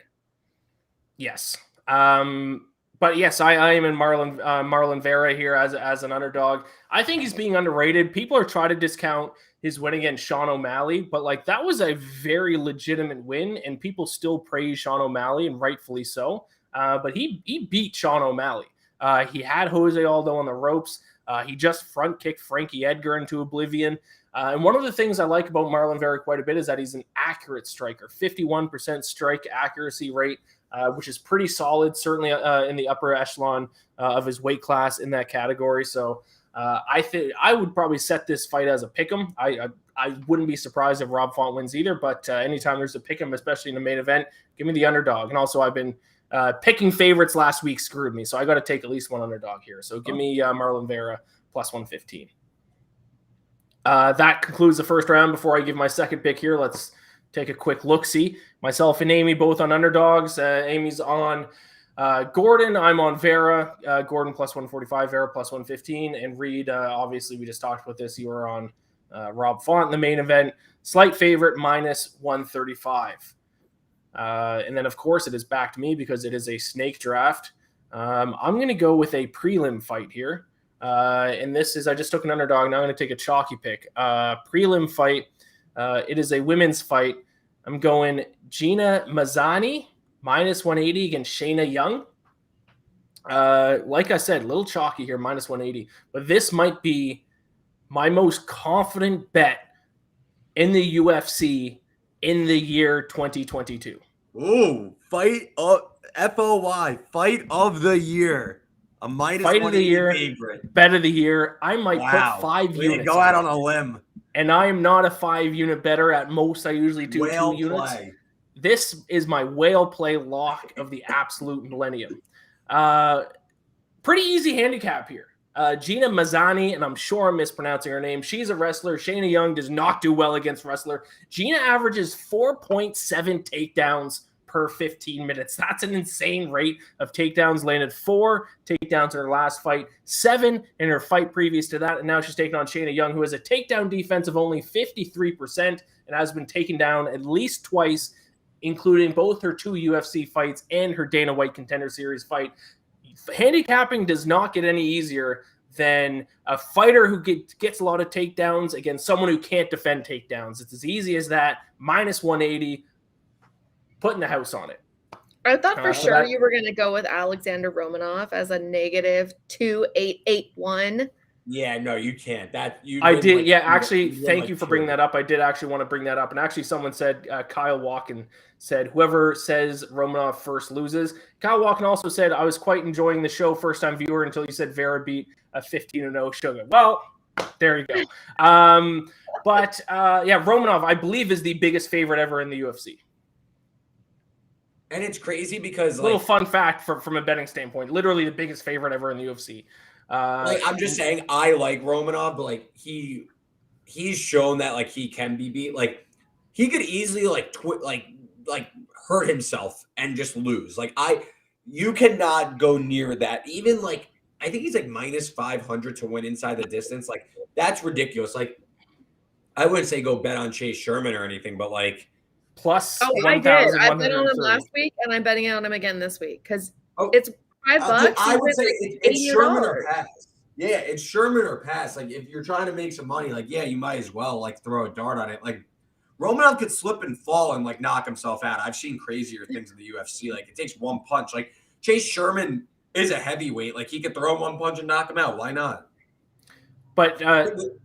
Yes. But yes, I am in Marlon Vera here as an underdog. I think he's being underrated. People are trying to discount his win against Sean O'Malley, but that was a very legitimate win, and people still praise Sean O'Malley, and rightfully so. But he beat Sean O'Malley. He had Jose Aldo on the ropes. He just front kicked Frankie Edgar into oblivion. And one of the things I like about Marlon Vera quite a bit is that he's an accurate striker, 51% strike accuracy rate, which is pretty solid, certainly in the upper echelon of his weight class in that category. So I think I would probably set this fight as a pick'em. I wouldn't be surprised if Rob Font wins either, but anytime there's a pick'em, especially in the main event, give me the underdog. And also I've been picking favorites last week screwed me, so I got to take at least one underdog here. So give me Marlon Vera plus 115. That concludes the first round. Before I give my second pick here, let's take a quick look-see. Myself and Amy both on underdogs. Amy's on Gordon. I'm on Vera. Gordon plus 145, Vera plus 115. And Reed, obviously, we just talked about this. You were on Rob Font in the main event. Slight favorite, minus 135. And then, of course, it is back to me because it is a snake draft. I'm going to go with a prelim fight here. And this is, I just took an underdog. Now I'm going to take a chalky pick. Prelim fight. It is a women's fight. I'm going Gina Mazani, minus 180 against Shayna Young. Like I said, a little chalky here, minus 180. But this might be my most confident bet in the UFC in the year 2022. Ooh, fight of FOY, fight of the year. A minus fight of the year, favorite. Bet of the year. I might put 5 units. Go out on a limb. And I am not a 5-unit bettor. At most, I usually do whale 2 units. Play. This is my whale play lock of the absolute millennium. Pretty easy handicap here. Gina Mazani, and I'm sure I'm mispronouncing her name. She's a wrestler. Shayna Young does not do well against wrestler. Gina averages 4.7 takedowns per 15 minutes. That's an insane rate of takedowns. Landed 4 takedowns in her last fight, 7 in her fight previous to that, and now she's taking on Shayna Young, who has a takedown defense of only 53% and has been taken down at least twice, including both her 2 UFC fights and her Dana White Contender Series fight. Handicapping does not get any easier than a fighter who gets a lot of takedowns against someone who can't defend takedowns. It's as easy as that. Minus 180, putting the house on it. I thought for sure you were going to go with Alexander Romanov as a negative 2.881. Yeah, no, you can't. I did. Yeah, actually, thank you for bringing that up. I did actually want to bring that up. And actually, someone said, Kyle Walken said, whoever says Romanov first loses. Kyle Walken also said, I was quite enjoying the show, first-time viewer, until you said Vera beat a 15-0 Sugar. Well, there you go. But Romanov, I believe, is the biggest favorite ever in the UFC. And it's crazy because, little fun fact from a betting standpoint, literally the biggest favorite ever in the UFC. I'm just saying, I like Romanov, but he's shown that he can be beat. He could easily hurt himself and just lose. You cannot go near that. Even I think he's minus 500 to win inside the distance. That's ridiculous. I wouldn't say go bet on Chase Sherman or anything, but plus. Oh, I did. I bet on him last week, and I'm betting on him again this week because it's $5. I would say it's Sherman or pass. Yeah, it's Sherman or pass. If you're trying to make some money, you might as well throw a dart on it. Romanov could slip and fall and knock himself out. I've seen crazier things in the UFC. It takes one punch. Chase Sherman is a heavyweight. He could throw one punch and knock him out. Why not? But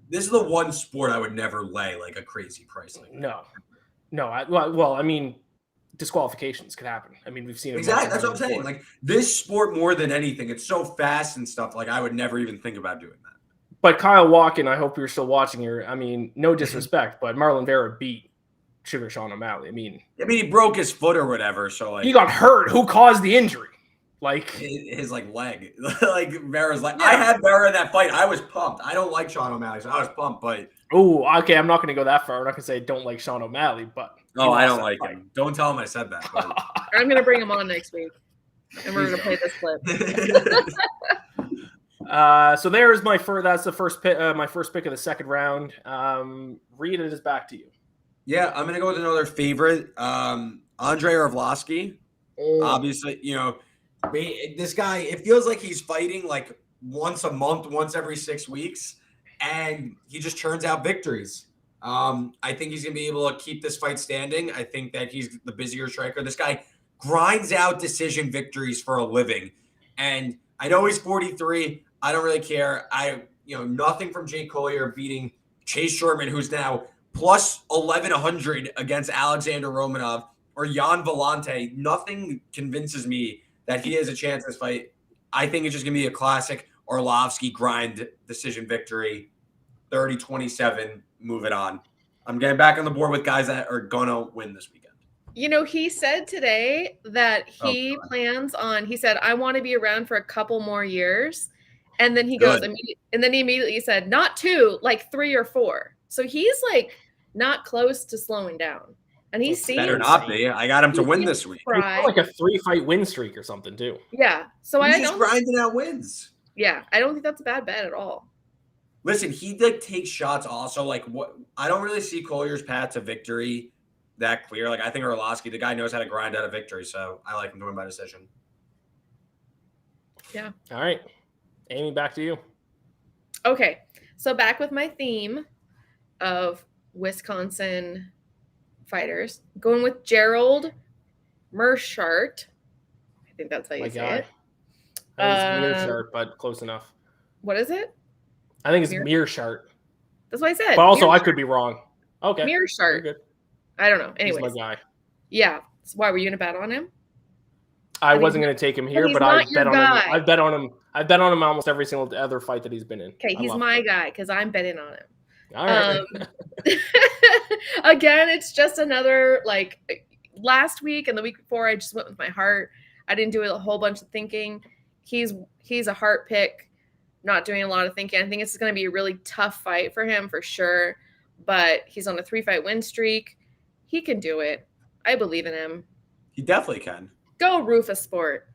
this is the one sport I would never lay a crazy price like that. No. I mean, disqualifications could happen. I mean, we've seen it. Exactly. That's what I'm saying. This sport more than anything, it's so fast and stuff. I would never even think about doing that. But Kyle Walken, I hope you're still watching here. I mean, no disrespect, but Marlon Vera beat Sugar Sean O'Malley. I mean, he broke his foot or whatever. So he got hurt. Who caused the injury? His leg. Vera's leg. Yeah. I had Vera in that fight. I was pumped. I don't like Sean O'Malley, so I was pumped. But okay, I'm not going to go that far. I'm not going to say don't like Sean O'Malley, but I don't like him. Don't tell him I said that. I'm going to bring him on next week, and we're going to play this clip. So there's my first. That's the first pick. My first pick of the second round. Reed, it is back to you. Yeah, I'm going to go with another favorite, Andrei Arlovski. Obviously, this guy. It feels like he's fighting once a month, once every 6 weeks, and he just churns out victories. I think he's going to be able to keep this fight standing. I think that he's the busier striker. This guy grinds out decision victories for a living, and I know he's 43. I don't really care. Nothing from Jake Collier beating Chase Sherman, who's now plus 1,100 against Alexander Romanov or Jan Vellante. Nothing convinces me that he has a chance in this fight. I think it's just going to be a classic Arlovski grind decision victory, 30-27, move it on. I'm getting back on the board with guys that are going to win this weekend. He said today that he plans on, he said, I want to be around for a couple more years. And then he goes, and then he immediately said, not 2, 3 or 4. So he's not close to slowing down. And he It's seems Better not be. I got him to win this week. He's got like a 3-fight win streak or something too. Yeah. So He's I just don't. grinding out wins. Yeah, I don't think that's a bad bet at all. Listen, he like takes shots also. Like what I don't really see Collier's path to victory that clear. Like I think Arlovsky, the guy knows how to grind out a victory, so I like him to win by decision. Yeah. All right. Amy, back to you. Okay. So back with my theme of Wisconsin fighters. Going with Gerald Meerschaert. I think that's how you say it. I think it's Meerschaert, but close enough. What is it? I think it's Meerschaert. That's what I said. But also, I Meerschaert. could be wrong. Okay. Meerschaert. Good. I don't know. He's Anyways. my guy. Yeah. So why were you gonna bet on him? I wasn't going to take him here, but I bet on him. I bet on him. I bet on him almost every single other fight that he's been in. Okay, he's my guy because I'm betting on him. All right. Again, it's just another like last week and the week before. I just went with my heart. I didn't do a whole bunch of thinking. He's a heart pick, not doing a lot of thinking. I think it's going to be a really tough fight for him for sure. But he's on a 3-fight win streak. He can do it. I believe in him. He definitely can. Go Rufus Sport.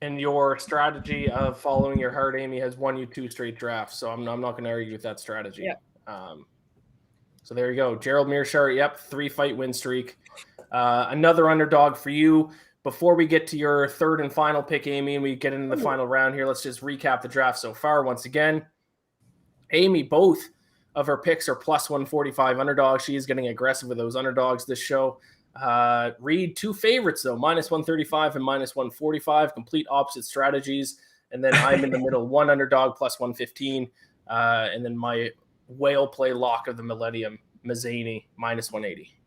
And your strategy of following your heart, Amy, has won you 2 straight drafts. So I'm not going to argue with that strategy. Yeah. So there you go. Gerald Meerschaert, 3-fight win streak. Another underdog for you. Before we get to your third and final pick, Amy, and we get into the final round here, let's just recap the draft so far. Once again, Amy, both of her picks are plus 145 underdogs. She is getting aggressive with those underdogs this show. Reed, 2 favorites though, minus 135 and minus 145, complete opposite strategies. And then I'm in the middle, 1 underdog plus 115. And then my whale play lock of the millennium, Mazani, minus 180.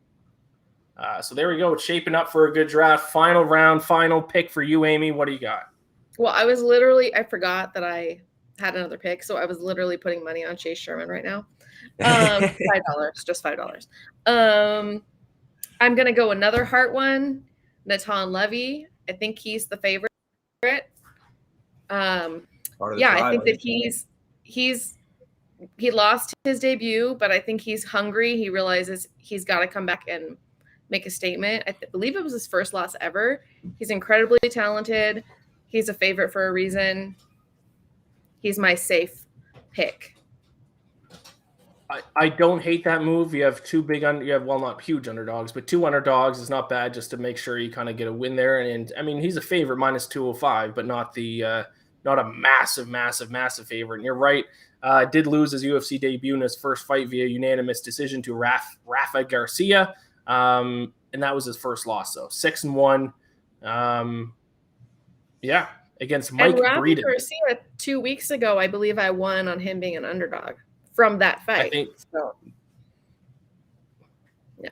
So there we go. It's shaping up for a good draft. Final round, final pick for you, Amy. What do you got? Well, I forgot that I had another pick. So I was literally putting money on Chase Sherman right now. $5, just $5. I'm going to go another heart one, Natan Levy. I think he's the favorite. I think that he lost his debut, but I think he's hungry. He realizes he's got to come back and make a statement. I believe it was his first loss ever. He's incredibly talented. He's a favorite for a reason. He's my safe pick. I don't hate that move. You have 2 not huge underdogs, but 2 underdogs is not bad just to make sure you kind of get a win there. And I mean, he's a favorite minus 205, but not not a massive favorite. And you're right. Did lose his UFC debut in his first fight via unanimous decision to Rafa Garcia. And that was his first loss, though. 6-1. Against Mike Breeden. Rafa Garcia 2 weeks ago, I believe I won on him being an underdog from that fight. I think so. Yeah.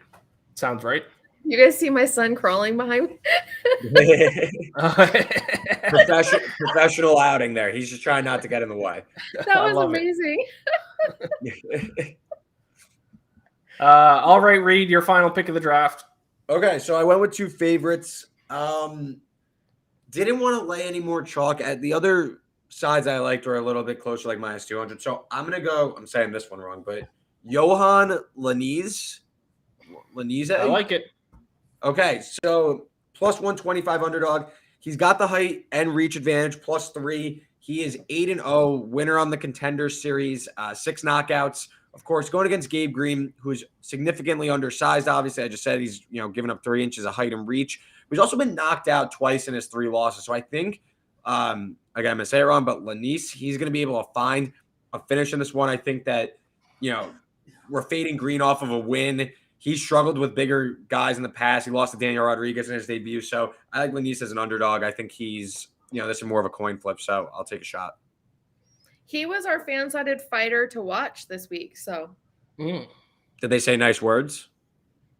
Sounds right. You guys see my son crawling behind me? Professional outing there. He's just trying not to get in the way. That was amazing. All right, Reed, your final pick of the draft. Okay, so I went with 2 favorites. Didn't want to lay any more chalk. At the other sides I liked were a little bit closer, like minus 200. So I'm going to go, I'm saying this one wrong, but Johan Lanise. I like it. Okay, so plus 125 underdog. He's got the height and reach advantage, plus 3. He is 8-0, winner on the Contender Series, 6 knockouts. Of course, going against Gabe Green, who's significantly undersized. Obviously, I just said he's giving up 3 inches of height and reach. But he's also been knocked out twice in his 3 losses. So I think, again, I'm going to say it wrong, but Lanise, he's going to be able to find a finish in this one. I think that, we're fading Green off of a win. He's struggled with bigger guys in the past. He lost to Daniel Rodriguez in his debut. So I like Lanise as an underdog. I think he's, this is more of a coin flip. So I'll take a shot. He was our fan-sided fighter to watch this week. So did they say nice words?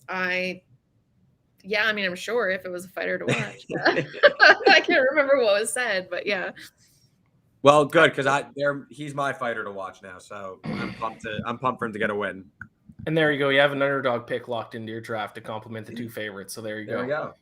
I'm sure if it was a fighter to watch. I can't remember what was said, but yeah. Well, good, because he's my fighter to watch now. So I'm pumped for him to get a win. And there you go. You have an underdog pick locked into your draft to complement the 2 favorites. So there you go. There we go.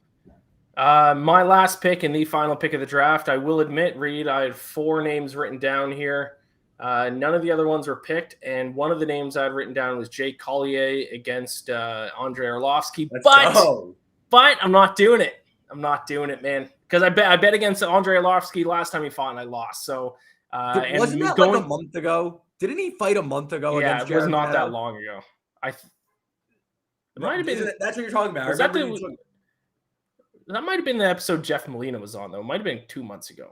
My last pick and the final pick of the draft, I will admit, Reed, I had 4 names written down here. None of the other ones were picked, and one of the names I'd written down was Jake Collier against Andrei Arlovsky. But I'm not doing it. I'm not doing it, man, because I bet against Andrei Arlovsky last time he fought and I lost. So wasn't that like a month ago? Didn't he fight a month ago? Yeah, against it was Jared not Vanetta? that long ago. It might have been. That's what you're talking about. That might have been the episode Jeff Molina was on, though. It might have been 2 months ago.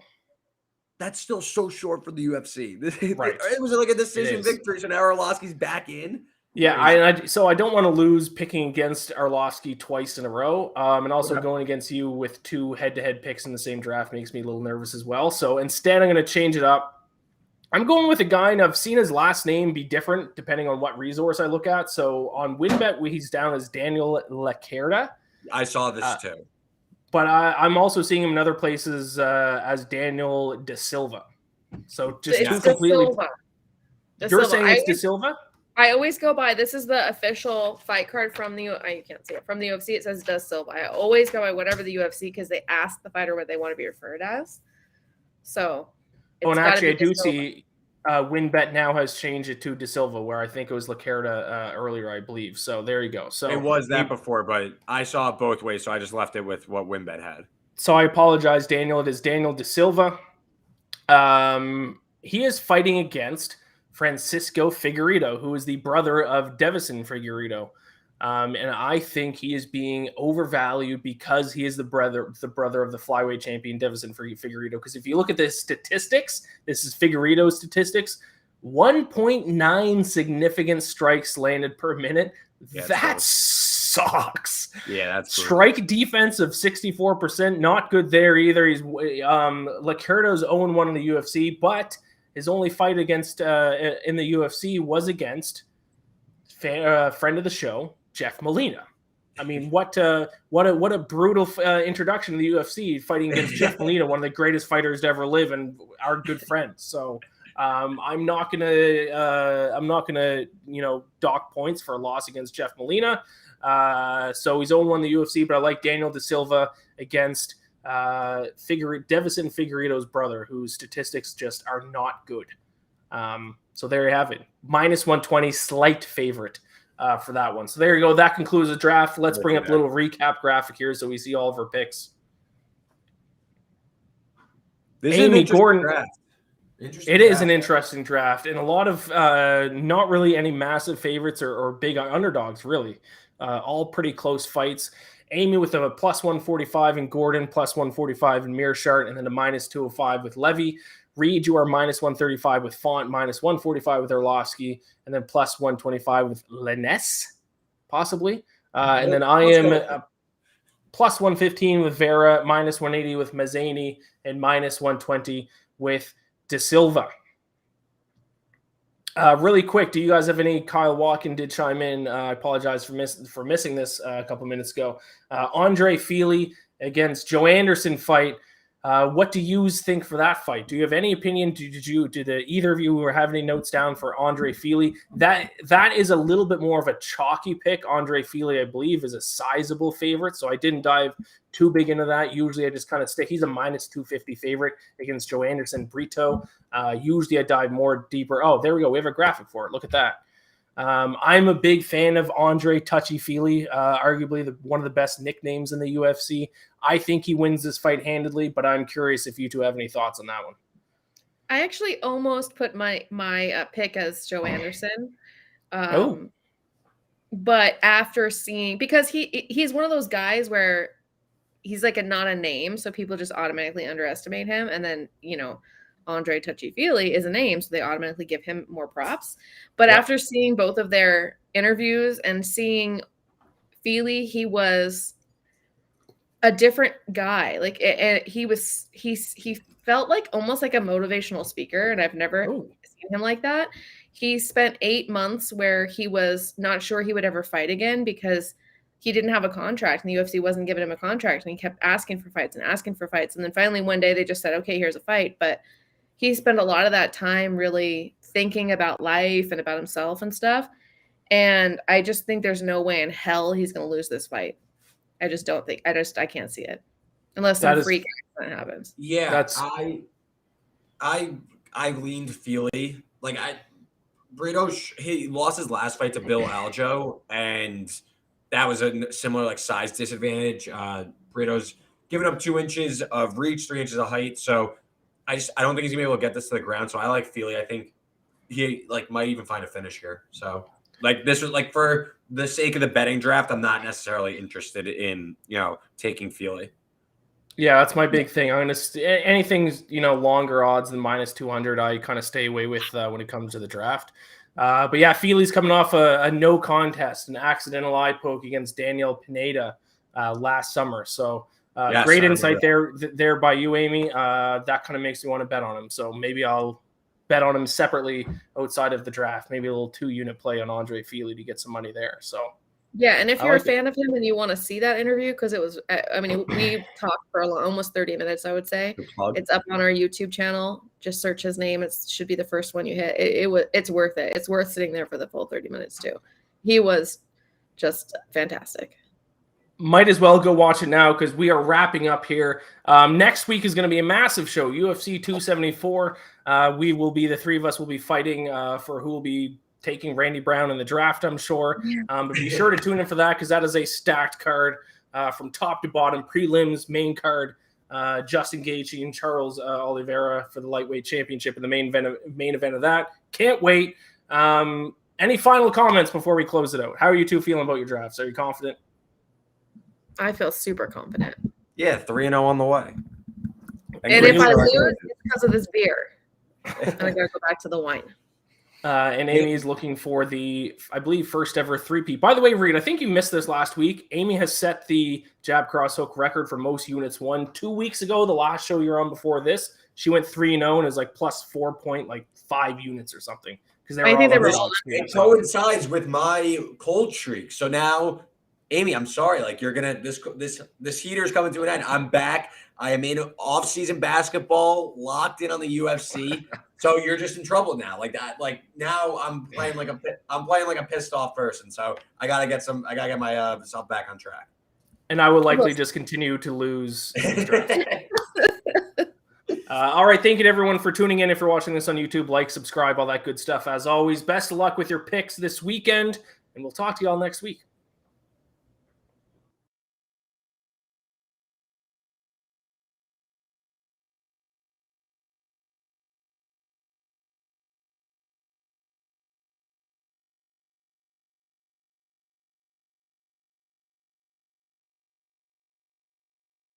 That's still so short for the UFC. Right. It was like a decision victory, so now Arlovsky's back in. Yeah, so I don't want to lose picking against Arlovsky twice in a row, and also going against you with 2 head-to-head picks in the same draft makes me a little nervous as well. So instead, I'm going to change it up. I'm going with a guy, and I've seen his last name be different depending on what resource I look at. So on WinBet, he's down as Daniel Lacerda. I saw this too. But I'm also seeing him in other places as Daniel De Silva. So just it's completely. You're saying it's De Silva? I always go by, this is the official fight card from the, you can't see it, from the UFC. It says De Silva. I always go by whatever the UFC, because they ask the fighter what they want to be referred as. So. And actually, I do see WinBet now has changed it to De Silva, where I think it was Lacerda earlier, I believe. So there you go. So it was that before, but I saw it both ways, so I just left it with what WinBet had. So I apologize, Daniel. It is Daniel De Silva. He is fighting against Francisco Figueiredo, who is the brother of Deiveson Figueiredo. And I think he is being overvalued because he is the brother of the flyweight champion Deiveson Figueiredo. Because if you look at the statistics, this is Figueiredo's statistics: 1.9 significant strikes landed per minute. Yeah, that sucks. Yeah, that's strike defense of 64%. Not good there either. He's Lacerda's 0-1 in the UFC, but his only fight against in the UFC was against friend of the show, Jeff Molina. I mean, what a brutal introduction to the UFC, fighting against Jeff Molina, one of the greatest fighters to ever live and our good friend. So I'm not gonna dock points for a loss against Jeff Molina. So he's 0-1 in the UFC, but I like Daniel De Silva against Deiveson Figueiredo's brother, whose statistics just are not good. So there you have it. -120, slight favorite for that one. So there you go. That concludes the draft. Let's bring up a little recap graphic here so we see all of our picks. Amy Gordon. It is an interesting draft, and a lot of not really any massive favorites or big underdogs, really. All pretty close fights. Amy with a +145 in Gordon, +145 in Mearshart, and then a -205 with Levy. Reed, you are -135 with Font, -145 with Arlovsky, and then +125 with Lennes, possibly. And then I am +115 with Vera, -180 with Mazani, and -120 with De Silva. Really quick, do you guys have any? Kyle Walken did chime in. I apologize for missing this a couple minutes ago. Andre Feely against Joe Anderson fight. What do you think for that fight? Do you have any opinion? Did either of you have any notes down for Andre Feely? That is a little bit more of a chalky pick. Andre Feely, I believe, is a sizable favorite, so I didn't dive too big into that. Usually I just kind of stick. He's a -250 favorite against Joe Anderson Brito. Usually I dive more deeper. Oh, there we go. We have a graphic for it. Look at that. I'm a big fan of Andre Touchy Feely, arguably one of the best nicknames in the UFC. I think he wins this fight handedly, but I'm curious if you two have any thoughts on that one. I actually almost put my pick as Joe Anderson. But after seeing, because he's one of those guys where he's like not a name, so people just automatically underestimate him, and then Andre Touchy Feely is a name, so they automatically give him more props. But after seeing both of their interviews and seeing Feely, he was a different guy. Like he felt like almost like a motivational speaker, and I've never seen him like that. He spent 8 months where he was not sure he would ever fight again because he didn't have a contract and the UFC wasn't giving him a contract, and he kept asking for fights. And then finally one day they just said, okay, here's a fight. But he spent a lot of that time really thinking about life and about himself and stuff. And I just think there's no way in hell he's going to lose this fight. I just don't think. I can't see it unless some freak accident happens. Yeah, I leaned Feely. Brito, he lost his last fight to Bill Aljo, and that was a similar like size disadvantage. Brito's giving up 2 inches of reach, 3 inches of height. So I don't think he's gonna be able to get this to the ground. So I like Feely. I think he like might even find a finish here. So like this was like for the sake of the betting draft, I'm not necessarily interested in taking Feely. Yeah, that's my big thing. I'm gonna anything longer odds than -200. I kind of stay away with when it comes to the draft. But yeah, Feely's coming off a no contest, an accidental eye poke against Daniel Pineda last summer. So great insight there by you, Amy. That kind of makes me want to bet on him. So maybe I'll bet on him separately outside of the draft. Maybe a little 2-unit play on Andre Feely to get some money there. So. Yeah, and if you're a fan of him and you want to see that interview, because it was, I mean, we talked for almost 30 minutes, I would say. It's up on our YouTube channel. Just search his name. It should be the first one you hit. It's worth it. It's worth sitting there for the full 30 minutes too. He was just fantastic. Might as well go watch it now because we are wrapping up here. Next week is going to be a massive show, UFC 274. The three of us will be fighting for who will be taking Randy Brown in the draft, I'm sure. But be sure to tune in for that because that is a stacked card from top to bottom, prelims, main card, Justin Gaethje and Charles Oliveira for the lightweight championship in the main event of that. Can't wait. Any final comments before we close it out? How are you two feeling about your drafts? Are you confident? I feel super confident. Yeah, 3-0 on the way. And if I lose, it's because of this beer. I'm going to go back to the wine. And Amy is looking for the, I believe, first ever 3-peat. By the way, Reed, I think you missed this last week. Amy has set the jab cross hook record for most units won 2 weeks ago. The last show you were on before this, she went 3-0 and is like plus 4.5 units or something. Because it coincides with my cold streak. So now, Amy, I'm sorry. Like you're gonna this heater's coming to an end. I'm back. I am in off-season basketball, locked in on the UFC. So you're just in trouble now, like that. Like now, I'm playing like a pissed off person. So I gotta get myself back on track. And I will likely just continue to lose. All right, thank you to everyone for tuning in. If you're watching this on YouTube, like, subscribe, all that good stuff. As always, best of luck with your picks this weekend, and we'll talk to you all next week.